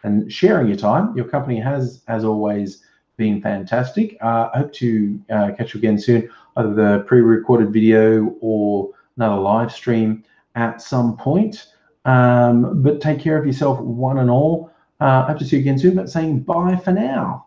Speaker 1: and sharing your time. Your company has, as always, been fantastic. I hope to catch you again soon, either the pre-recorded video or another live stream at some point. But take care of yourself, one and all. Hope to see you again soon, but saying bye for now.